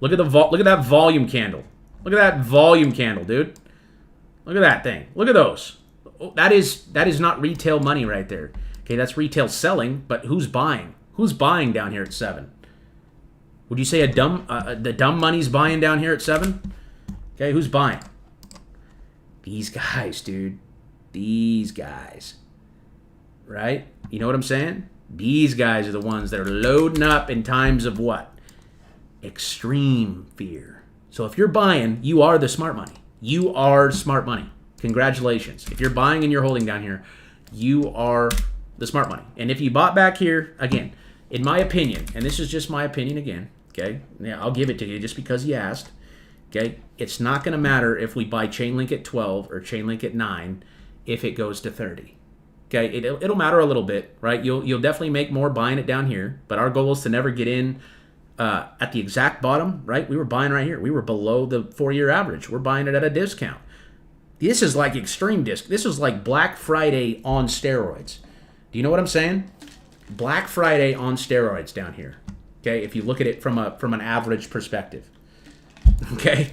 Look at that volume candle. Look at that volume candle, dude. Look at that thing. Look at those. Oh, that is not retail money right there. Okay, that's retail selling, but who's buying? Who's buying down here at 7? Would you say the dumb money's buying down here at 7? Okay, who's buying? These guys, dude. These guys. Right? You know what I'm saying? These guys are the ones that are loading up in times of what? Extreme fear. So if you're buying, you are the smart money. You are smart money. Congratulations. If you're buying and you're holding down here, you are the smart money. And if you bought back here, again, in my opinion, and this is just my opinion again, okay? Yeah, I'll give it to you just because you asked, okay? It's not going to matter if we buy Chainlink at 12 or Chainlink at 9 if it goes to 30. Okay, it'll matter a little bit, right? You'll definitely make more buying it down here, but our goal is to never get in at the exact bottom, right? We were buying right here. We were below the 4-year average. We're buying it at a discount. This is like extreme disc. This is like Black Friday on steroids. Do you know what I'm saying? Black Friday on steroids down here. Okay, if you look at it from an average perspective. Okay.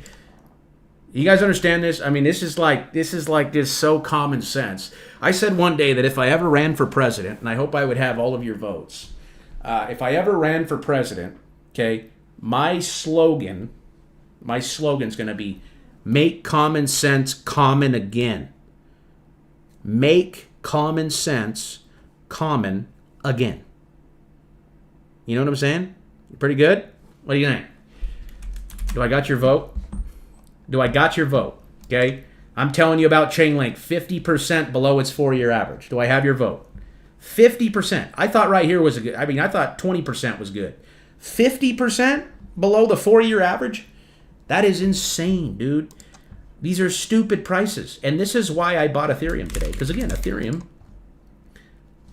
You guys understand this? I mean, this is so common sense. I said one day that if I ever ran for president, and I hope I would have all of your votes, if I ever ran for president, okay, my slogan's going to be make common sense common again. Make common sense common again. You know what I'm saying? Pretty good? What do you think? Do I got your vote? Do I got your vote? Okay? I'm telling you about Chainlink, 50% below its 4-year average. Do I have your vote? 50%. I thought right here was I thought 20% was good. 50% below the 4-year average? That is insane, dude. These are stupid prices. And this is why I bought Ethereum today. Because again, Ethereum,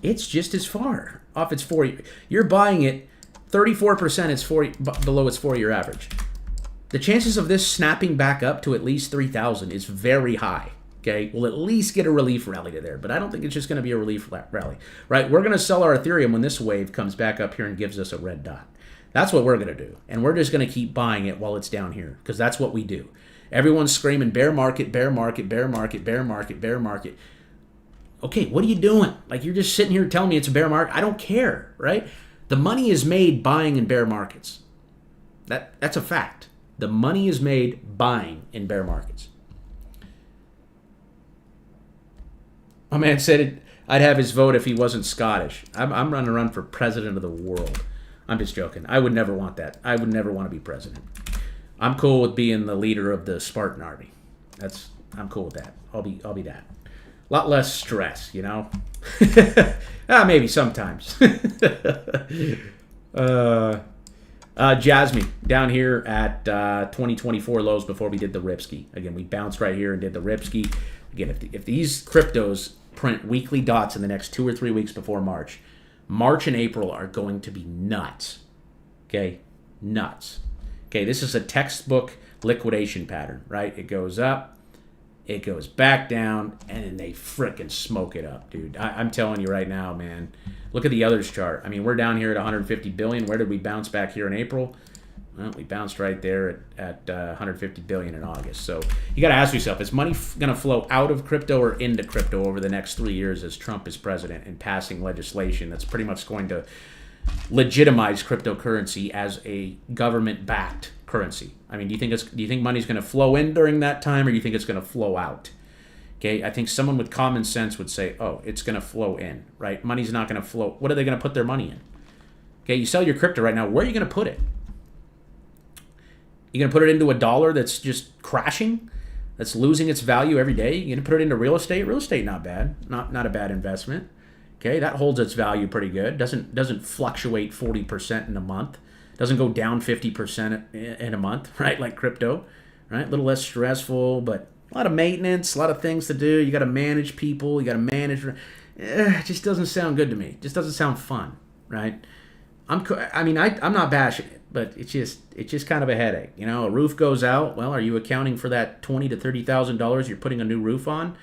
it's just as far off its 4-year. You're buying it 34% below its 4-year average. The chances of this snapping back up to at least 3,000 is very high. Okay, we'll at least get a relief rally to there, but I don't think it's just going to be a relief rally, right? We're going to sell our Ethereum when this wave comes back up here and gives us a red dot. That's what we're going to do, and we're just going to keep buying it while it's down here because that's what we do. Everyone's screaming bear market, bear market, bear market, bear market, bear market. Okay, what are you doing? Like you're just sitting here telling me it's a bear market. I don't care, right? The money is made buying in bear markets. That's a fact. The money is made buying in bear markets. My man said I'd have his vote if he wasn't Scottish. I'm going to run for president of the world. I'm just joking. I would never want that. I would never want to be president. I'm cool with being the leader of the Spartan army. I'm cool with that. I'll be that. A lot less stress, you know. Maybe sometimes. Jasmine down here at 2024 lows before we did the Ripski. Again, we bounced right here and did the Ripski. Again, if these cryptos print weekly dots in the next 2 or 3 weeks before March and April are going to be nuts. Okay? Nuts. Okay, this is a textbook liquidation pattern, right? It goes up, it goes back down, and then they frickin' smoke it up, dude. I'm telling you right now, man. Look at the others chart. I mean, we're down here at 150 billion. Where did we bounce back here in April? Well, we bounced right there at 150 billion in August. So you got to ask yourself, is money going to flow out of crypto or into crypto over the next 3 years as Trump is president and passing legislation that's pretty much going to legitimize cryptocurrency as a government-backed currency? I mean, do you think money's going to flow in during that time, or do you think it's going to flow out? Okay, I think someone with common sense would say, oh, it's going to flow in, right? Money's not going to flow. What are they going to put their money in? Okay, you sell your crypto right now. Where are you going to put it? You going to put it into a dollar that's just crashing, that's losing its value every day? You going to put it into real estate? Real estate, not bad, not a bad investment. Okay, that holds its value pretty good. Doesn't fluctuate 40% in a month. Doesn't go down 50% in a month, right? Like crypto, right? A little less stressful, but a lot of maintenance, a lot of things to do. You got to manage people. You got to manage. It just doesn't sound good to me. It just doesn't sound fun, right? I'm not bashing it, but it's just kind of a headache. You know, a roof goes out. Well, are you accounting for that $20,000 to $30,000 you're putting a new roof on?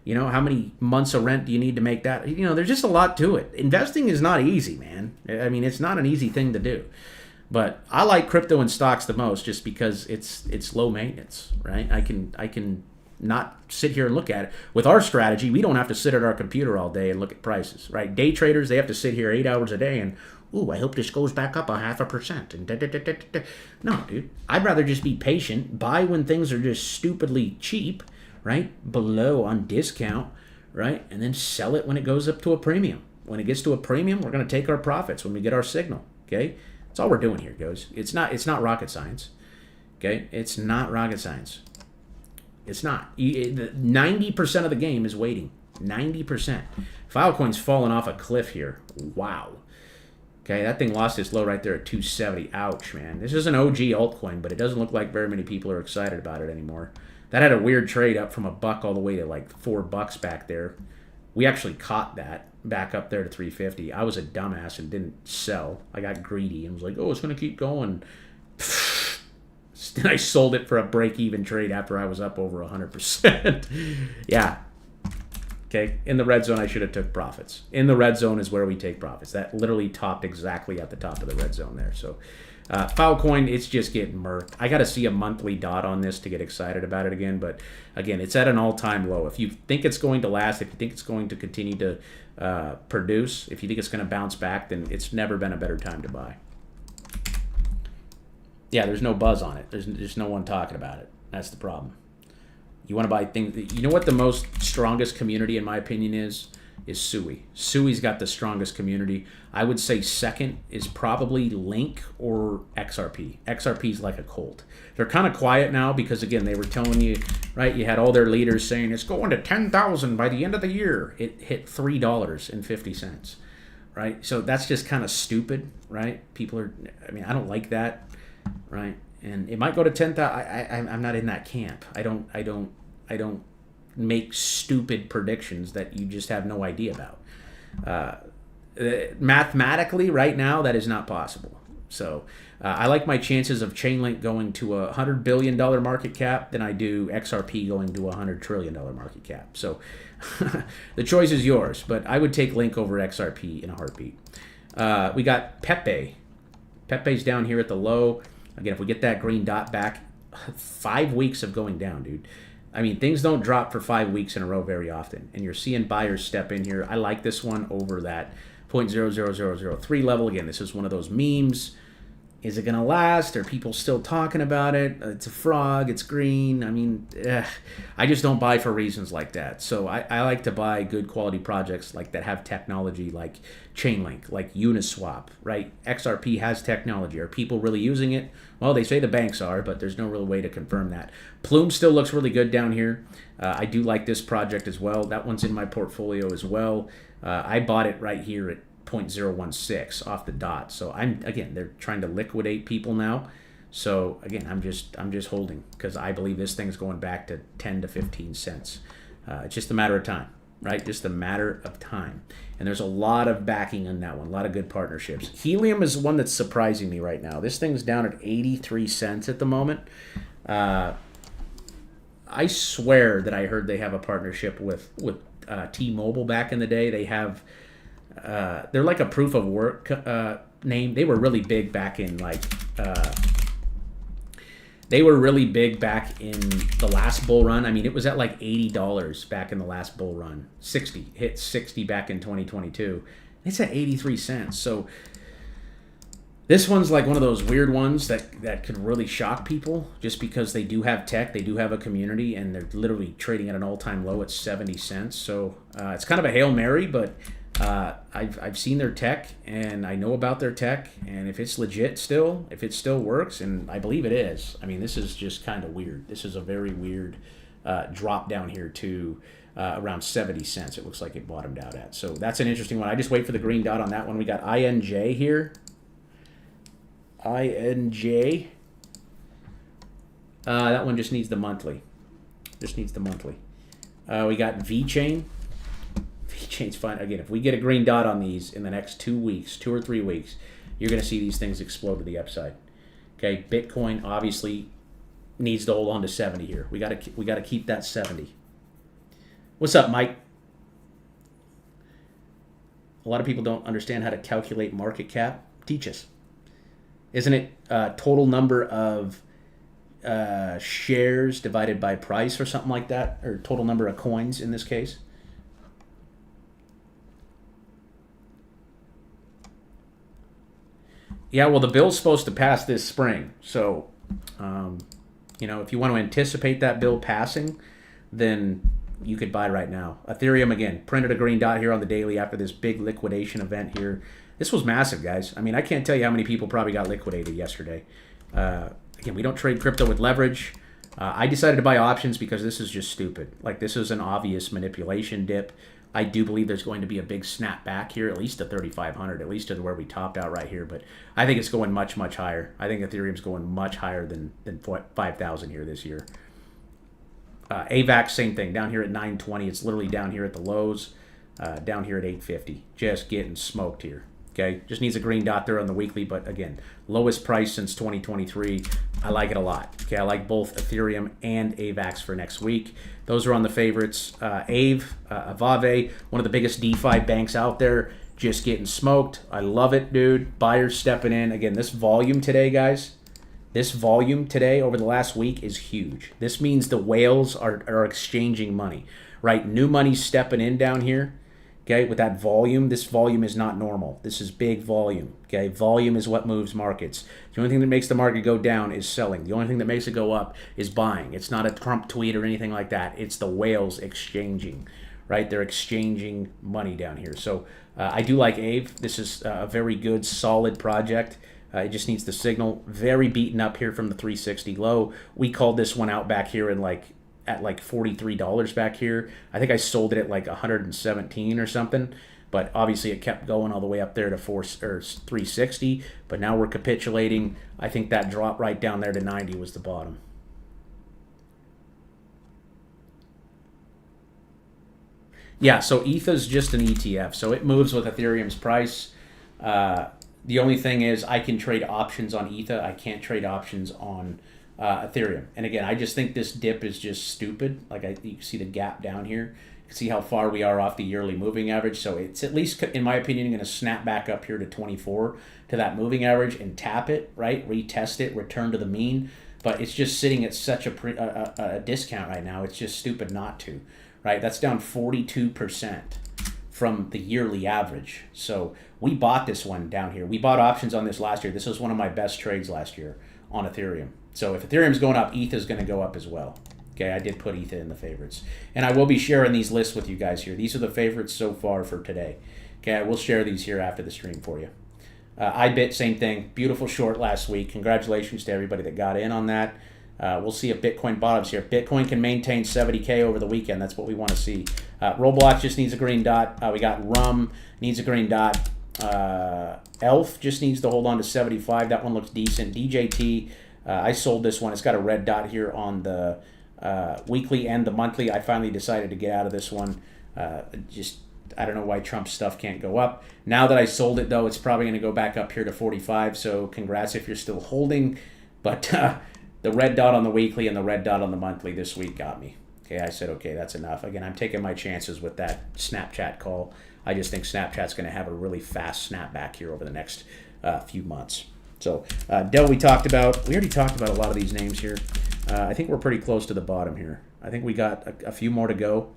You know, how many months of rent do you need to make that? You know, there's just a lot to it. Investing is not easy, man. I mean, it's not an easy thing to do. But I like crypto and stocks the most just because it's low maintenance, right? I can not sit here and look at it. With our strategy, we don't have to sit at our computer all day and look at prices, right? Day traders, they have to sit here 8 hours a day and, ooh, I hope this goes back up 0.5%. And no, dude. I'd rather just be patient, buy when things are just stupidly cheap, right? Below on discount, right? And then sell it when it goes up to a premium. When it gets to a premium, we're going to take our profits when we get our signal, okay? That's all we're doing here, guys. It's not rocket science, okay? It's not rocket science. It's not. 90% of the game is waiting. 90%. Filecoin's fallen off a cliff here. Wow. Okay, that thing lost its low right there at 270. Ouch, man. This is an OG altcoin, but it doesn't look like very many people are excited about it anymore. That had a weird trade up from $1 all the way to like $4 back there. We actually caught that back up there to 350. I was a dumbass and didn't sell. I got greedy and was like, oh, it's going to keep going. Then I sold it for a break-even trade after I was up over 100%. Yeah. Okay, in the red zone, I should have took profits. In the red zone is where we take profits. That literally topped exactly at the top of the red zone there. So Filecoin, it's just getting murked. I got to see a monthly dot on this to get excited about it again. But again, it's at an all-time low. If you think it's going to last, if you think it's going to continue to produce, if you think it's going to bounce back, then it's never been a better time to buy. Yeah, there's no buzz on it. There's no one talking about it. That's the problem. You want to buy things. You know what the most strongest community, in my opinion, is Sui. Sui's got the strongest community. I would say second is probably Link or XRP. XRP's like a cult. They're kind of quiet now because, again, they were telling you, right, you had all their leaders saying it's going to 10,000 by the end of the year. It hit $3.50, right? So that's just kind of stupid, right? People are, I mean, I don't like that, right? And it might go to 10,000. I'm not in that camp. I don't make stupid predictions that you just have no idea about. Mathematically, right now, that is not possible. So I like my chances of Chainlink going to a $100 billion market cap than I do XRP going to a $100 trillion market cap. So the choice is yours, but I would take Link over XRP in a heartbeat. We got Pepe. Pepe's down here at the low. Again, if we get that green dot back, 5 weeks of going down, dude. I mean, things don't drop for 5 weeks in a row very often, and you're seeing buyers step in here. I like this one over that 0.00003 level. Again, this is one of those memes. Is it going to last? Are people still talking about it? It's a frog. It's green. I mean, I just don't buy for reasons like that. So I like to buy good quality projects like that have technology like Chainlink, like Uniswap, right? XRP has technology. Are people really using it? Well, they say the banks are, but there's no real way to confirm that. Plume still looks really good down here. I do like this project as well. That one's in my portfolio as well. I bought it right here at 0.016 off the dot. So again, they're trying to liquidate people now. So again, I'm just holding because I believe this thing's going back to 10 to 15 cents. It's just a matter of time. right? Just a matter of time. And there's a lot of backing in that one, a lot of good partnerships. Helium is one that's surprising me right now. This thing's down at 83 cents at the moment. I swear that I heard they have a partnership with T-Mobile back in the day. They have, they're like a proof of work name. They were really big back in they were really big back in the last bull run. I mean, it was at like $80 back in the last bull run. 60. Hit 60 back in 2022. It's at 83 cents. So this one's like one of those weird ones that could really shock people just because they do have tech, they do have a community, and they're literally trading at an all-time low at 70 cents. So it's kind of a Hail Mary, but I've seen their tech, and I know about their tech, and if it's legit still, if it still works, and I believe it is, I mean, this is just kind of weird. This is a very weird drop down here to around 70 cents. It looks like it bottomed out at. So that's an interesting one. I just wait for the green dot on that one. We got INJ here. INJ. That one just needs the monthly. Just needs the monthly. We got VeChain. VeChain's fine. Again, if we get a green dot on these in the next 2 weeks, 2 or 3 weeks, you're going to see these things explode to the upside. Okay, Bitcoin obviously needs to hold on to 70 here. We got to keep that 70. What's up, Mike? A lot of people don't understand how to calculate market cap. Teach us. Isn't it total number of shares divided by price or something like that? Or total number of coins in this case? Yeah, well, the bill's supposed to pass this spring. So, if you want to anticipate that bill passing, then you could buy right now. Ethereum, again, printed a green dot here on the daily after this big liquidation event here. This was massive, guys. I mean, I can't tell you how many people probably got liquidated yesterday. Again, we don't trade crypto with leverage. I decided to buy options because this is just stupid. Like, this is an obvious manipulation dip. I do believe there's going to be a big snap back here, at least to 3,500, at least to where we topped out right here. But I think it's going much, much higher. I think Ethereum's going much higher than 5,000 here this year. AVAX, same thing, down here at 920. It's literally down here at the lows, down here at 850. Just getting smoked here. Okay, just needs a green dot there on the weekly, but again, lowest price since 2023. I like it a lot. Okay, I like both Ethereum and AVAX for next week. Those are on the favorites. Avave, one of the biggest DeFi banks out there, just getting smoked. I love it, dude. Buyers stepping in. Again, this volume today, guys, this volume today over the last week is huge. This means the whales are exchanging money, right? New money's stepping in down here. Okay, with that volume, this volume is not normal. This is big volume. Okay, volume is what moves markets. The only thing that makes the market go down is selling. The only thing that makes it go up is buying. It's not a Trump tweet or anything like that. It's the whales exchanging, right? They're exchanging money down here. So I do like AVE. This is a very good, solid project. It just needs the signal. Very beaten up here from the 360 low. We called this one out back here in at $43 back here. I think I sold it at like 117 or something, but obviously it kept going all the way up there to 360, but now we're capitulating. I think that drop right down there to 90 was the bottom. Yeah, so ETH is just an ETF, so it moves with Ethereum's price. The only thing is I can trade options on ETH. I can't trade options on Ethereum. And again, I just think this dip is just stupid. Like you can see the gap down here. You can see how far we are off the yearly moving average. So it's at least, in my opinion, going to snap back up here to 24 to that moving average and tap it, right? Retest it, return to the mean. But it's just sitting at such a discount right now. It's just stupid not to, right? That's down 42% from the yearly average. So we bought this one down here. We bought options on this last year. This was one of my best trades last year on Ethereum. So if Ethereum's going up, ETH is going to go up as well. Okay, I did put ETH in the favorites. And I will be sharing these lists with you guys here. These are the favorites so far for today. Okay, I will share these here after the stream for you. iBit, same thing. Beautiful short last week. Congratulations to everybody that got in on that. We'll see if Bitcoin bottoms here. If Bitcoin can maintain 70K over the weekend, that's what we want to see. Roblox just needs a green dot. We got Rum needs a green dot. Elf just needs to hold on to 75. That one looks decent. DJT, I sold this one. It's got a red dot here on the weekly and the monthly. I finally decided to get out of this one. Just I don't know why Trump's stuff can't go up. Now that I sold it, though, it's probably going to go back up here to 45. So congrats if you're still holding. But the red dot on the weekly and the red dot on the monthly this week got me. Okay, I said, okay, that's enough. Again, I'm taking my chances with that Snapchat call. I just think Snapchat's going to have a really fast snapback here over the next few months. So Dell we talked about. We already talked about a lot of these names here. I think we're pretty close to the bottom here. I think we got a few more to go.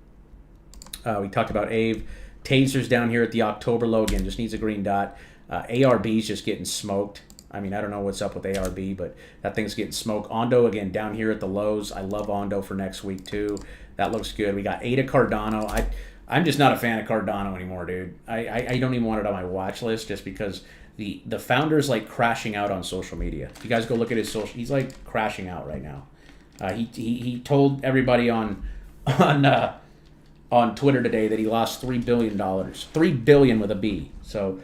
We talked about AVE. Taser's down here at the October low. Again, just needs a green dot. ARB's just getting smoked. I mean, I don't know what's up with ARB, but that thing's getting smoked. Ondo, again, down here at the lows. I love Ondo for next week, too. That looks good. We got Ada Cardano. I'm just not a fan of Cardano anymore, dude. I don't even want it on my watch list just because the founder's, like, crashing out on social media. If you guys go look at his social... He's, like, crashing out right now. He told everybody on Twitter today that he lost $3 billion. $3 billion with a B. So...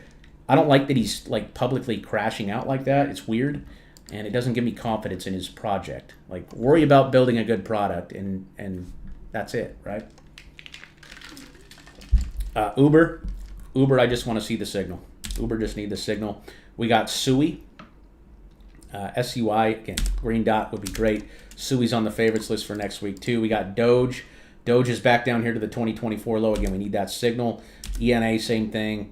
I don't like that he's like publicly crashing out like that. It's weird, and it doesn't give me confidence in his project. Like, worry about building a good product, and that's it, right? Uber, I just want to see the signal. Uber just need the signal. We got SUI, SUI, again, green dot would be great. SUI's on the favorites list for next week, too. We got Doge. Doge is back down here to the 2024 low. Again, we need that signal. ENA, same thing.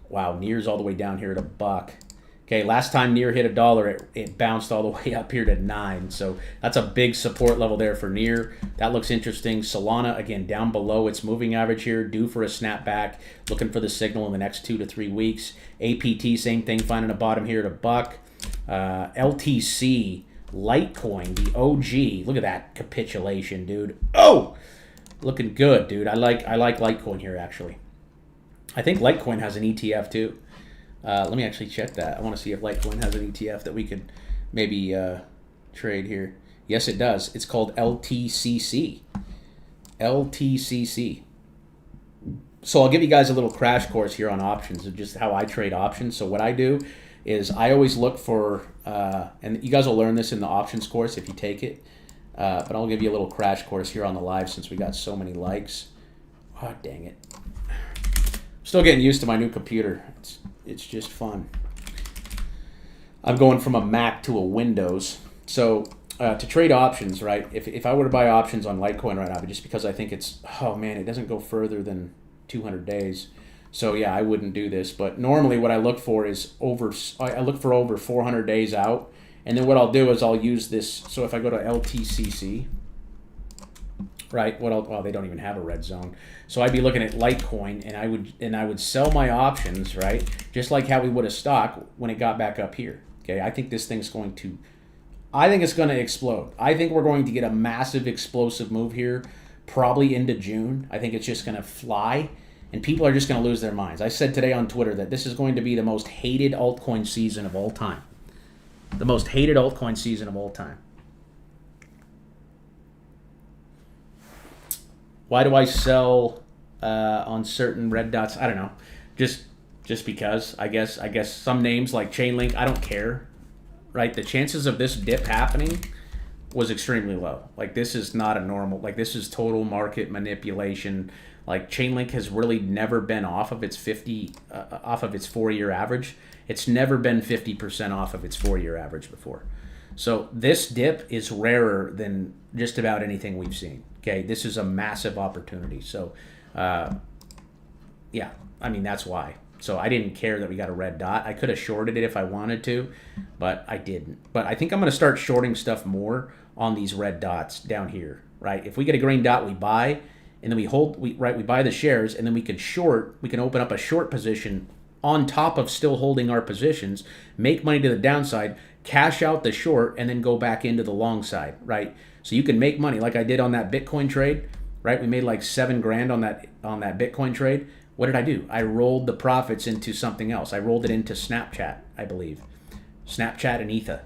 Wow, Near's all the way down here at $1. Okay, last time Near hit $1, it bounced all the way up here to 9. So that's a big support level there for Near. That looks interesting. Solana, again, down below its moving average here, due for a snapback. Looking for the signal in the next 2 to 3 weeks. APT, same thing, finding a bottom here at $1. LTC, Litecoin, the OG. Look at that capitulation, dude. Oh! Looking good, dude. I like Litecoin here, actually. I think Litecoin has an ETF too. Let me actually check that. I want to see if Litecoin has an ETF that we could maybe trade here. Yes, it does. It's called LTCC. LTCC. So I'll give you guys a little crash course here on options of just how I trade options. So what I do is I always look for, and you guys will learn this in the options course if you take it, but I'll give you a little crash course here on the live since we got so many likes. Oh, dang it. Still getting used to my new computer. It's just fun. I'm going from a Mac to a Windows. So to trade options, right? If I were to buy options on Litecoin right now, just because I think it's, oh man, it doesn't go further than 200 days. So yeah, I wouldn't do this. But normally what I look for is over 400 days out. And then what I'll do is I'll use this. So if I go to LTCC, right? Well, they don't even have a red zone. So I'd be looking at Litecoin, and I would sell my options, right? Just like how we would a stock when it got back up here. Okay, I think this thing's going to, I think it's going to explode. I think we're going to get a massive explosive move here, probably into June. I think it's just going to fly, and people are just going to lose their minds. I said today on Twitter that this is going to be the most hated altcoin season of all time. The most hated altcoin season of all time. Why do I sell on certain red dots? I don't know. Just because. I guess some names like Chainlink, I don't care. Right? The chances of this dip happening was extremely low. Like, this is not a normal, like, this is total market manipulation. Like, Chainlink has really never been off of its 4-year average. It's never been 50% off of its 4-year average before. So this dip is rarer than just about anything we've seen. Okay, this is a massive opportunity. So, yeah, I mean, that's why. So I didn't care that we got a red dot. I could have shorted it if I wanted to, but I didn't. But I think I'm going to start shorting stuff more on these red dots down here, right? If we get a green dot, we buy, and then we buy the shares, and then we can open up a short position on top of still holding our positions, make money to the downside, cash out the short, and then go back into the long side, right? So you can make money like I did on that Bitcoin trade, right? We made like $7,000 on that Bitcoin trade. What did I do? I rolled the profits into something else. I rolled it into Snapchat, I believe. Snapchat and Ether,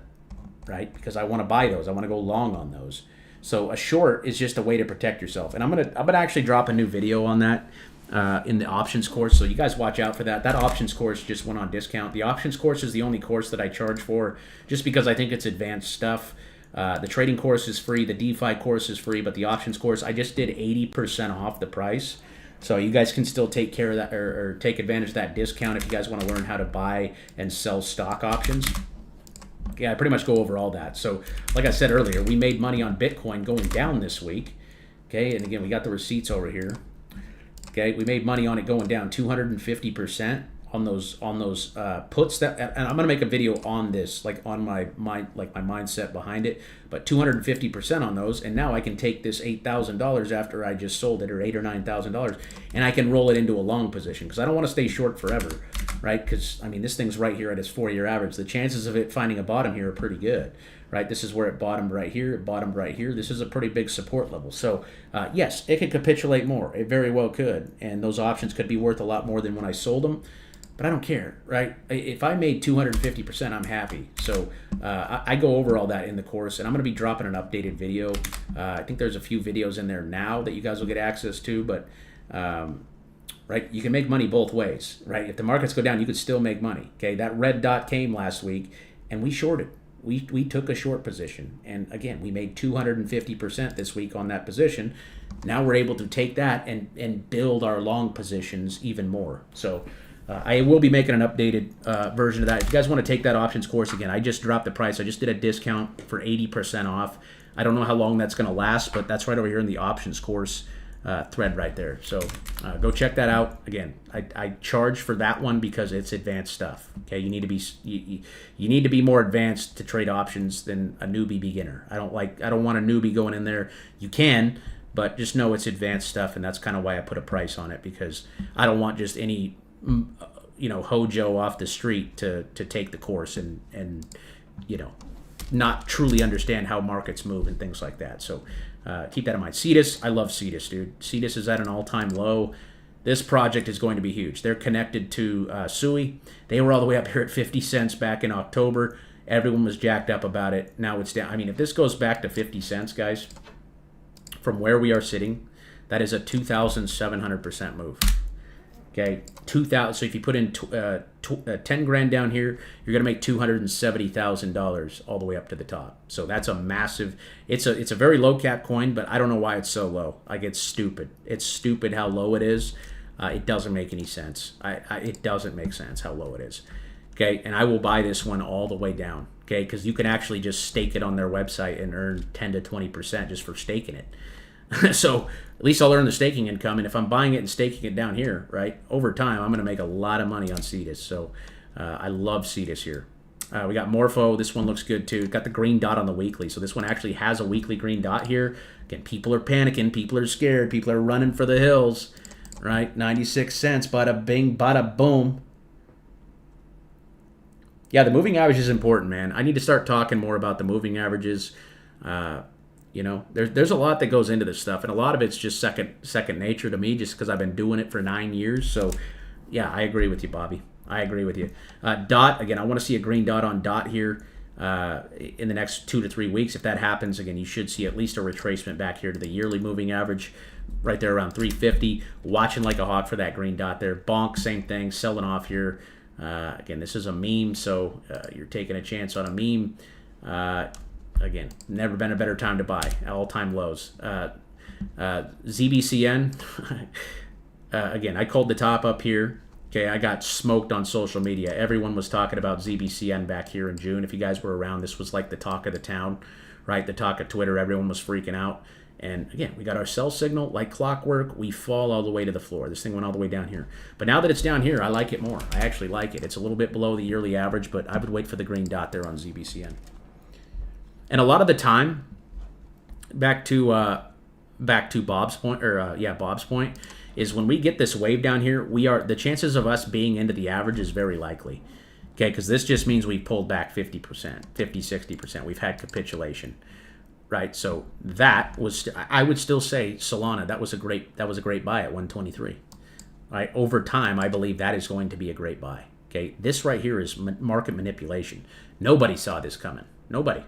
right? Because I want to buy those. I want to go long on those. So a short is just a way to protect yourself. And I'm gonna actually drop a new video on that in the options course. So you guys watch out for that. That options course just went on discount. The options course is the only course that I charge for just because I think it's advanced stuff. The trading course is free. The DeFi course is free. But the options course, I just did 80% off the price. So you guys can still take care of that, or take advantage of that discount if you guys want to learn how to buy and sell stock options. Yeah, I pretty much go over all that. So like I said earlier, we made money on Bitcoin going down this week. Okay, and again, we got the receipts over here. Okay, we made money on it going down 250% on those puts that, and I'm gonna make a video on this, like on my mindset behind it, but 250% on those, and now I can take this $8,000 after I just sold it, or $8,000 or $9,000, and I can roll it into a long position because I don't want to stay short forever, right? Because I mean, this thing's right here at its 4-year average. The chances of it finding a bottom here are pretty good, right? This is where it bottomed right here. It bottomed right here. This is a pretty big support level. So yes, it could capitulate more. It very well could, and those options could be worth a lot more than when I sold them. But I don't care, right? If I made 250%, I'm happy. So I go over all that in the course, and I'm going to be dropping an updated video. I think there's a few videos in there now that you guys will get access to, but right, you can make money both ways, right? If the markets go down, you could still make money. Okay, that red dot came last week, and we shorted. We took a short position, and again, we made 250% this week on that position. Now we're able to take that and build our long positions even more. So I will be making an updated version of that. If you guys want to take that options course, again, I just dropped the price. I just did a discount for 80% off. I don't know how long that's going to last, but that's right over here in the options course thread right there. So go check that out. Again, I charge for that one because it's advanced stuff. Okay, you need to be you need to be more advanced to trade options than a newbie beginner. I don't want a newbie going in there. You can, but just know it's advanced stuff, and that's kind of why I put a price on it, because I don't want just any hojo off the street to take the course and not truly understand how markets move and things like that. So keep that in mind. Cetus, I love Cetus, dude. Cetus is at an all-time low. This project is going to be huge. They're connected to Sui. They were all the way up here at 50 cents back in October. Everyone was jacked up about it. Now it's down. I mean, if this goes back to 50 cents, guys, from where we are sitting, that is a 2,700% move. Okay, 2,000. So if you put in 10 grand down here, you're gonna make $270,000 all the way up to the top. So that's a massive. It's a very low cap coin, but I don't know why it's so low. Like, it's stupid. It's stupid how low it is. It doesn't make any sense. It doesn't make sense how low it is. Okay, and I will buy this one all the way down. Okay, because you can actually just stake it on their website and earn 10 to 20% just for staking it. So at least I'll earn the staking income, and if I'm buying it and staking it down here, right, over time, I'm going to make a lot of money on Cetus. So I love Cetus here. We got Morpho. This one looks good too. Got the green dot on the weekly. So this one actually has a weekly green dot here. Again, people are panicking. People are scared. People are running for the hills, right? 96 cents. Bada bing, bada boom. Yeah, the moving average is important, man. I need to start talking more about the moving averages. There's a lot that goes into this stuff, and a lot of it's just second nature to me, just because I've been doing it for 9 years. So, yeah, I agree with you, Bobby. I agree with you. Dot, again, I want to see a green dot on dot here in the next 2 to 3 weeks. If that happens, again, you should see at least a retracement back here to the yearly moving average, right there around 350. Watching like a hawk for that green dot there. Bonk, same thing, selling off here. Again, this is a meme, so you're taking a chance on a meme. Again, never been a better time to buy. All-time lows. ZBCN, again, I called the top up here. Okay, I got smoked on social media. Everyone was talking about ZBCN back here in June. If you guys were around, this was like the talk of the town, right? The talk of Twitter. Everyone was freaking out. And again, we got our sell signal like clockwork. We fall all the way to the floor. This thing went all the way down here. But now that it's down here, I like it more. I actually like it. It's a little bit below the yearly average, but I would wait for the green dot there on ZBCN. And a lot of the time, back to Bob's point, Bob's point, is when we get this wave down here, the chances of us being into the average is very likely. Okay, because this just means we pulled back 50%, 50, 60%. We've had capitulation, right? So that was, I would still say Solana. That was a great buy at 123. Right, over time, I believe that is going to be a great buy. Okay, this right here is market manipulation. Nobody saw this coming. Nobody.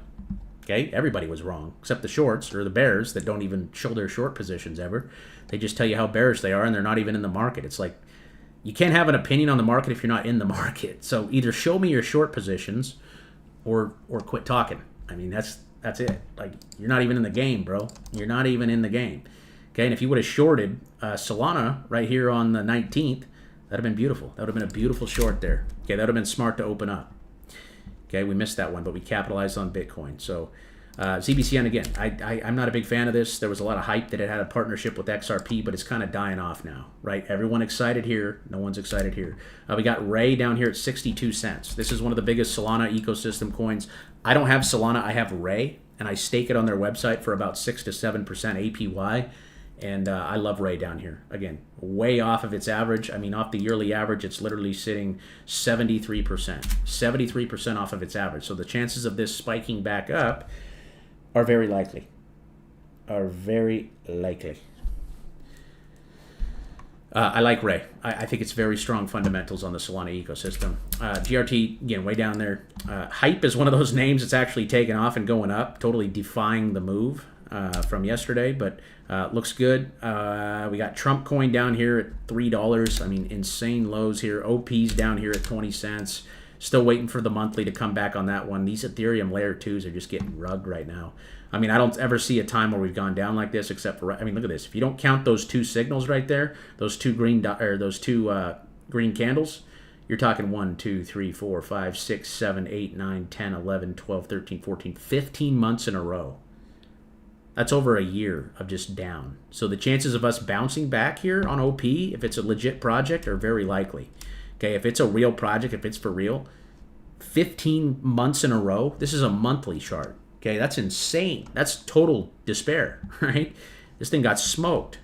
Okay, everybody was wrong, except the shorts or the bears that don't even show their short positions ever. They just tell you how bearish they are, and they're not even in the market. It's like, you can't have an opinion on the market if you're not in the market. So either show me your short positions or quit talking. I mean, that's it. Like, you're not even in the game, bro. You're not even in the game. Okay, and if you would have shorted Solana right here on the 19th, that'd have been beautiful. That would have been a beautiful short there. Okay, that would have been smart to open up. Okay, we missed that one, but we capitalized on Bitcoin. So ZBCN, again, I'm not a big fan of this. There was a lot of hype that it had a partnership with XRP, but it's kind of dying off now, right? Everyone excited here. No one's excited here. We got Ray down here at 62 cents. This is one of the biggest Solana ecosystem coins. I don't have Solana. I have Ray, and I stake it on their website for about 6 to 7% APY. And I love Ray down here. Again, way off of its average. I mean, off the yearly average, it's literally sitting 73%. 73% off of its average. So the chances of this spiking back up are very likely. I like Ray. I think it's very strong fundamentals on the Solana ecosystem. GRT, again, way down there. Hype is one of those names that's actually taken off and going up, totally defying the move from yesterday, but looks good. We got Trump coin down here at $3. I mean, insane lows here. OP's down here at 20 cents. Still waiting for the monthly to come back on that one. These Ethereum layer 2s are just getting rugged right now. I mean, I don't ever see a time where we've gone down like this, except for, I mean, look at this. If you don't count those two signals right there, those two green green candles, you're talking 1, 2, 3, 4, 5, 6, 7, 8, 9, 10, 11, 12, 13, 14, 15 months in a row. That's over a year of just down. So the chances of us bouncing back here on OP, if it's a legit project, are very likely. Okay, if it's a real project, if it's for real, 15 months in a row, this is a monthly chart. Okay, that's insane. That's total despair, right? This thing got smoked.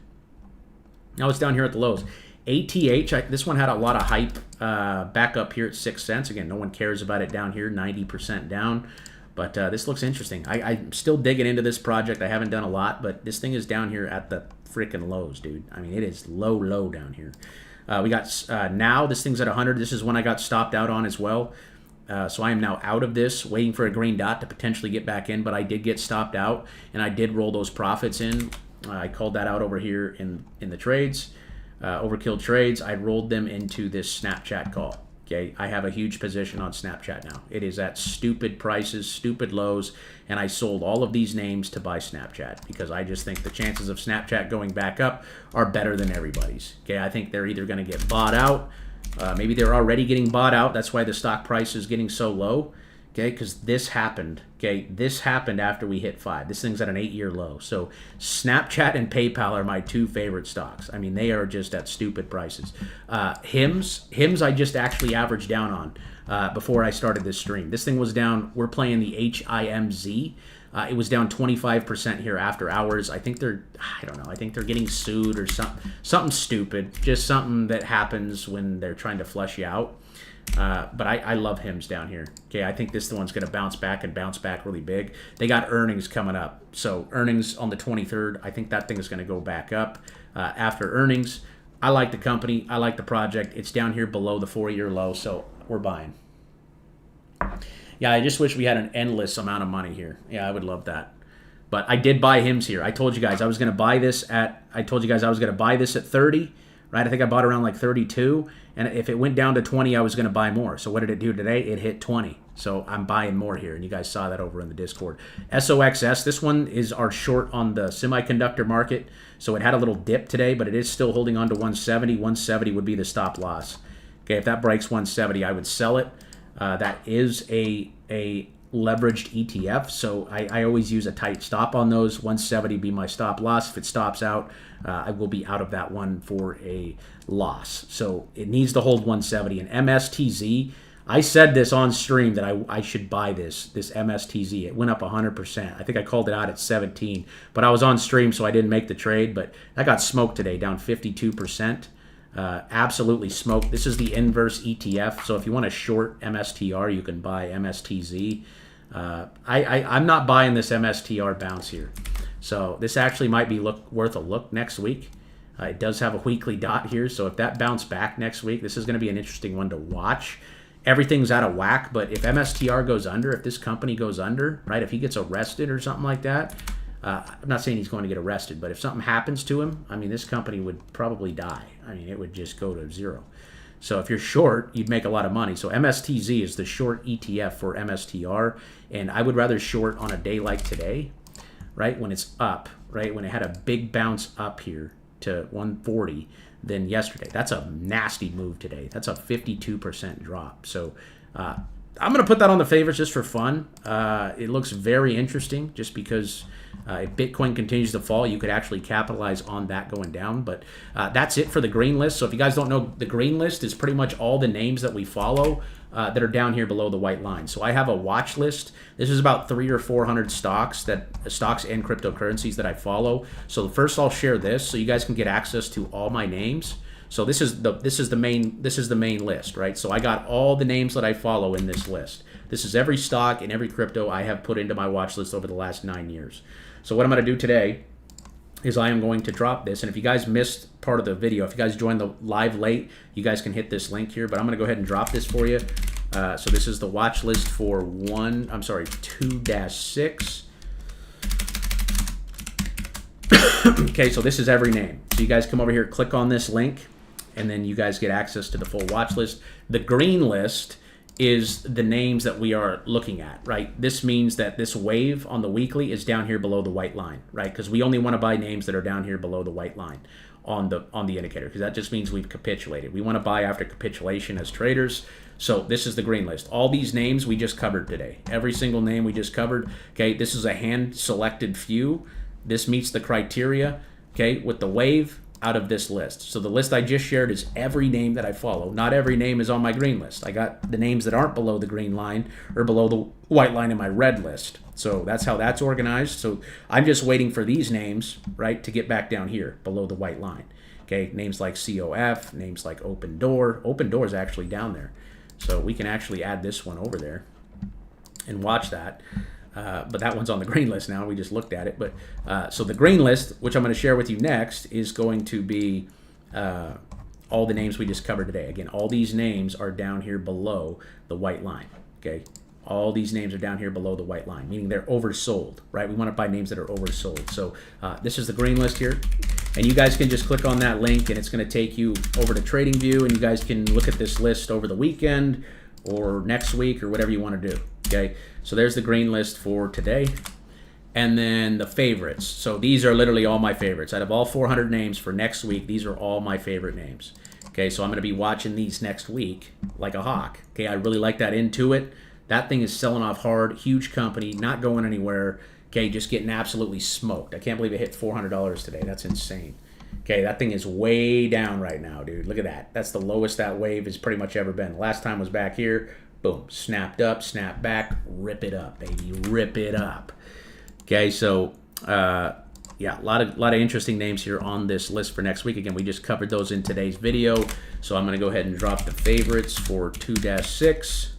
Now it's down here at the lows. ATH, this one had a lot of hype back up here at 6 cents. Again, no one cares about it down here, 90% down. But this looks interesting. I'm still digging into this project. I haven't done a lot, but this thing is down here at the freaking lows, dude. I mean, it is low down here. We got now, this thing's at 100. This is one I got stopped out on as well. So I am now out of this, waiting for a green dot to potentially get back in, but I did get stopped out, and I did roll those profits in. I called that out over here in the trades, Overkill trades. I rolled them into this Snapchat call. Okay, I have a huge position on Snapchat now. It is at stupid prices, stupid lows, and I sold all of these names to buy Snapchat because I just think the chances of Snapchat going back up are better than everybody's. Okay, I think they're either going to get bought out. Maybe they're already getting bought out. That's why the stock price is getting so low. Okay, because this happened. Okay, this happened after we hit 5. This thing's at an 8-year low. So Snapchat and PayPal are my two favorite stocks. I mean, they are just at stupid prices. HIMS I just actually averaged down on before I started this stream. This thing was down. We're playing the HIMZ. It was down 25% here after hours. I think they're, I don't know, I think they're getting sued or something stupid. Just something that happens when they're trying to flush you out. But I love HIMS down here. Okay, I think this one's going to bounce back and bounce back really big. They got earnings coming up. So earnings on the 23rd, I think that thing is going to go back up after earnings. I like the company. I like the project. It's down here below the 4-year low, so we're buying. Yeah, I just wish we had an endless amount of money here. Yeah, I would love that. But I did buy HIMS here. I told you guys I was going to buy this at, I told you guys I was going to buy this at 30. Right, I think I bought around like 32, and if it went down to 20, I was going to buy more. So what did it do today? It hit 20. So I'm buying more here, and you guys saw that over in the Discord. SOXS, this one is our short on the semiconductor market. So it had a little dip today, but it is still holding on to 170. 170 would be the stop loss. Okay, if that breaks 170, I would sell it. That is a leveraged ETF, so I always use a tight stop on those. 170 be my stop loss. If it stops out, I will be out of that one for a loss. So it needs to hold 170. And MSTZ, I said this on stream that I should buy this MSTZ. It went up 100%. I think I called it out at 17, but I was on stream, so I didn't make the trade. But that got smoked today, down 52%. Absolutely smoked. This is the inverse ETF. So if you want to short MSTR, you can buy MSTZ. I'm not buying this MSTR bounce here. So this actually might be worth a look next week. It does have a weekly dot here. So if that bounce back next week, this is going to be an interesting one to watch. Everything's out of whack, but if MSTR goes under, if this company goes under, right, if he gets arrested or something like that, I'm not saying he's going to get arrested, but if something happens to him, I mean, this company would probably die. I mean, it would just go to zero. So if you're short, you'd make a lot of money. So MSTZ is the short ETF for MSTR, and I would rather short on a day like today right, when it's up, right, when it had a big bounce up here to 140 than yesterday. That's a nasty move today. That's a 52% drop. So I'm going to put that on the favorites just for fun. It looks very interesting just because if Bitcoin continues to fall, you could actually capitalize on that going down. But that's it for the green list. So if you guys don't know, the green list is pretty much all the names that we follow that are down here below the white line. So I have a watch list. This is about 300 or 400 stocks and cryptocurrencies that I follow. So first I'll share this so you guys can get access to all my names. So this is the main list, right? So I got all the names that I follow in this list. This is every stock and every crypto I have put into my watch list over the last 9 years. So what I'm going to do today is I am going to drop this. And if you guys missed part of the video, if you guys joined the live late, you guys can hit this link here. But I'm going to go ahead and drop this for you. So this is the watch list for 2-6. Okay, so this is every name. So you guys come over here, click on this link, and then you guys get access to the full watch list. The green list is the names that we are looking at, right? This means that this wave on the weekly is down here below the white line, right? Because we only want to buy names that are down here below the white line on the indicator, because that just means we've capitulated. We want to buy after capitulation as traders. So this is the green list. All these names we just covered today. Every single name we just covered. Okay, this is a hand-selected few. This meets the criteria, okay, with the wave out of this list. So the list I just shared is every name that I follow. Not every name is on my green list. I got the names that aren't below the green line or below the white line in my red list. So that's how that's organized. So I'm just waiting for these names, right, to get back down here below the white line. Okay, names like COF, names like Open Door. Open Door is actually down there. So we can actually add this one over there and watch that. But that one's on the green list now. We just looked at it. But so the green list, which I'm going to share with you next, is going to be all the names we just covered today. Again, all these names are down here below the white line. Okay, all these names are down here below the white line, meaning they're oversold, right? We want to buy names that are oversold. So this is the green list here. And you guys can just click on that link, and it's going to take you over to TradingView, and you guys can look at this list over the weekend or next week or whatever you want to do. Okay, so there's the green list for today. And then the favorites. So these are literally all my favorites. Out of all 400 names for next week, these are all my favorite names. Okay, so I'm going to be watching these next week like a hawk. Okay, I really like that Intuit. That thing is selling off hard. Huge company, not going anywhere. Okay, just getting absolutely smoked. I can't believe it hit $400 today. That's insane. Okay, that thing is way down right now, dude. Look at that. That's the lowest that wave has pretty much ever been. Last time was back here. Boom, snapped up, snapped back, rip it up, baby, rip it up. Okay, so yeah, a lot of interesting names here on this list for next week. Again, we just covered those in today's video, so I'm going to go ahead and drop the favorites for 2-6.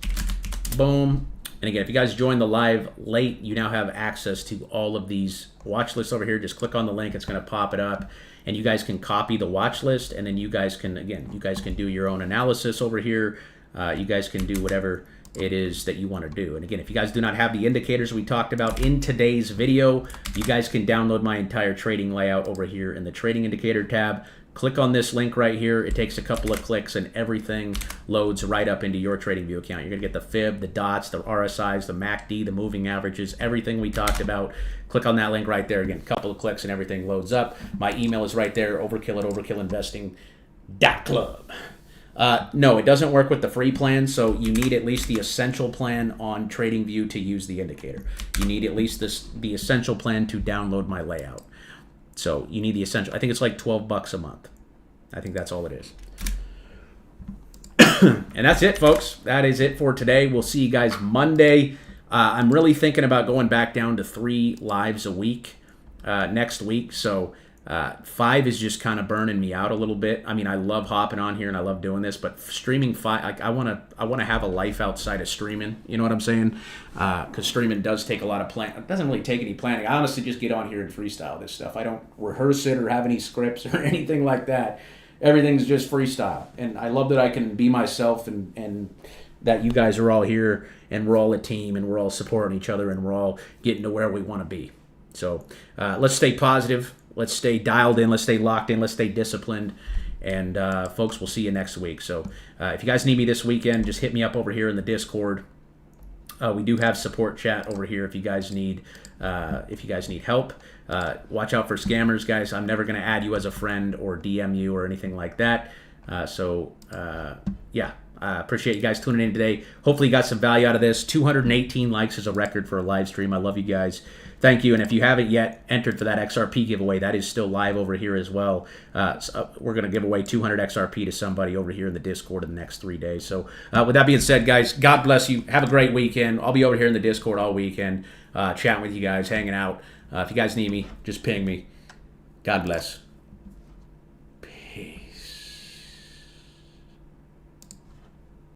Boom. And again, if you guys join the live late, you now have access to all of these watch lists over here. Just click on the link; it's going to pop it up, and you guys can copy the watch list, and then you guys can do your own analysis over here. You guys can do whatever it is that you want to do. And again, if you guys do not have the indicators we talked about in today's video, you guys can download my entire trading layout over here in the trading indicator tab. Click on this link right here. It takes a couple of clicks and everything loads right up into your TradingView account. You're going to get the fib, the dots, the RSIs, the MACD, the moving averages, everything we talked about. Click on that link right there. Again, a couple of clicks and everything loads up. My email is right there, overkill@overkillinvesting.club. No, it doesn't work with the free plan, so you need at least the essential plan on TradingView to use the indicator. You need at least the essential plan to download my layout. So you need the essential. I think it's like $12 a month. I think that's all it is. And that's it, folks. That is it for today. We'll see you guys Monday. I'm really thinking about going back down to 3 lives a week next week. So 5 is just kind of burning me out a little bit. I mean, I love hopping on here and I love doing this, but streaming 5, I want to have a life outside of streaming. You know what I'm saying? Because streaming does take a lot of planning. It doesn't really take any planning. I honestly just get on here and freestyle this stuff. I don't rehearse it or have any scripts or anything like that. Everything's just freestyle, and I love that I can be myself and that you guys are all here and we're all a team and we're all supporting each other and we're all getting to where we want to be. So let's stay positive. Let's stay dialed in. Let's stay locked in. Let's stay disciplined. And, folks, we'll see you next week. So if you guys need me this weekend, just hit me up over here in the Discord. We do have support chat over here if you guys need help. Watch out for scammers, guys. I'm never going to add you as a friend or DM you or anything like that. Yeah, I appreciate you guys tuning in today. Hopefully you got some value out of this. 218 likes is a record for a live stream. I love you guys. Thank you. And if you haven't yet entered for that XRP giveaway, that is still live over here as well. We're going to give away 200 XRP to somebody over here in the Discord in the next 3 days. So with that being said, guys, God bless you. Have a great weekend. I'll be over here in the Discord all weekend, chatting with you guys, hanging out. If you guys need me, just ping me. God bless.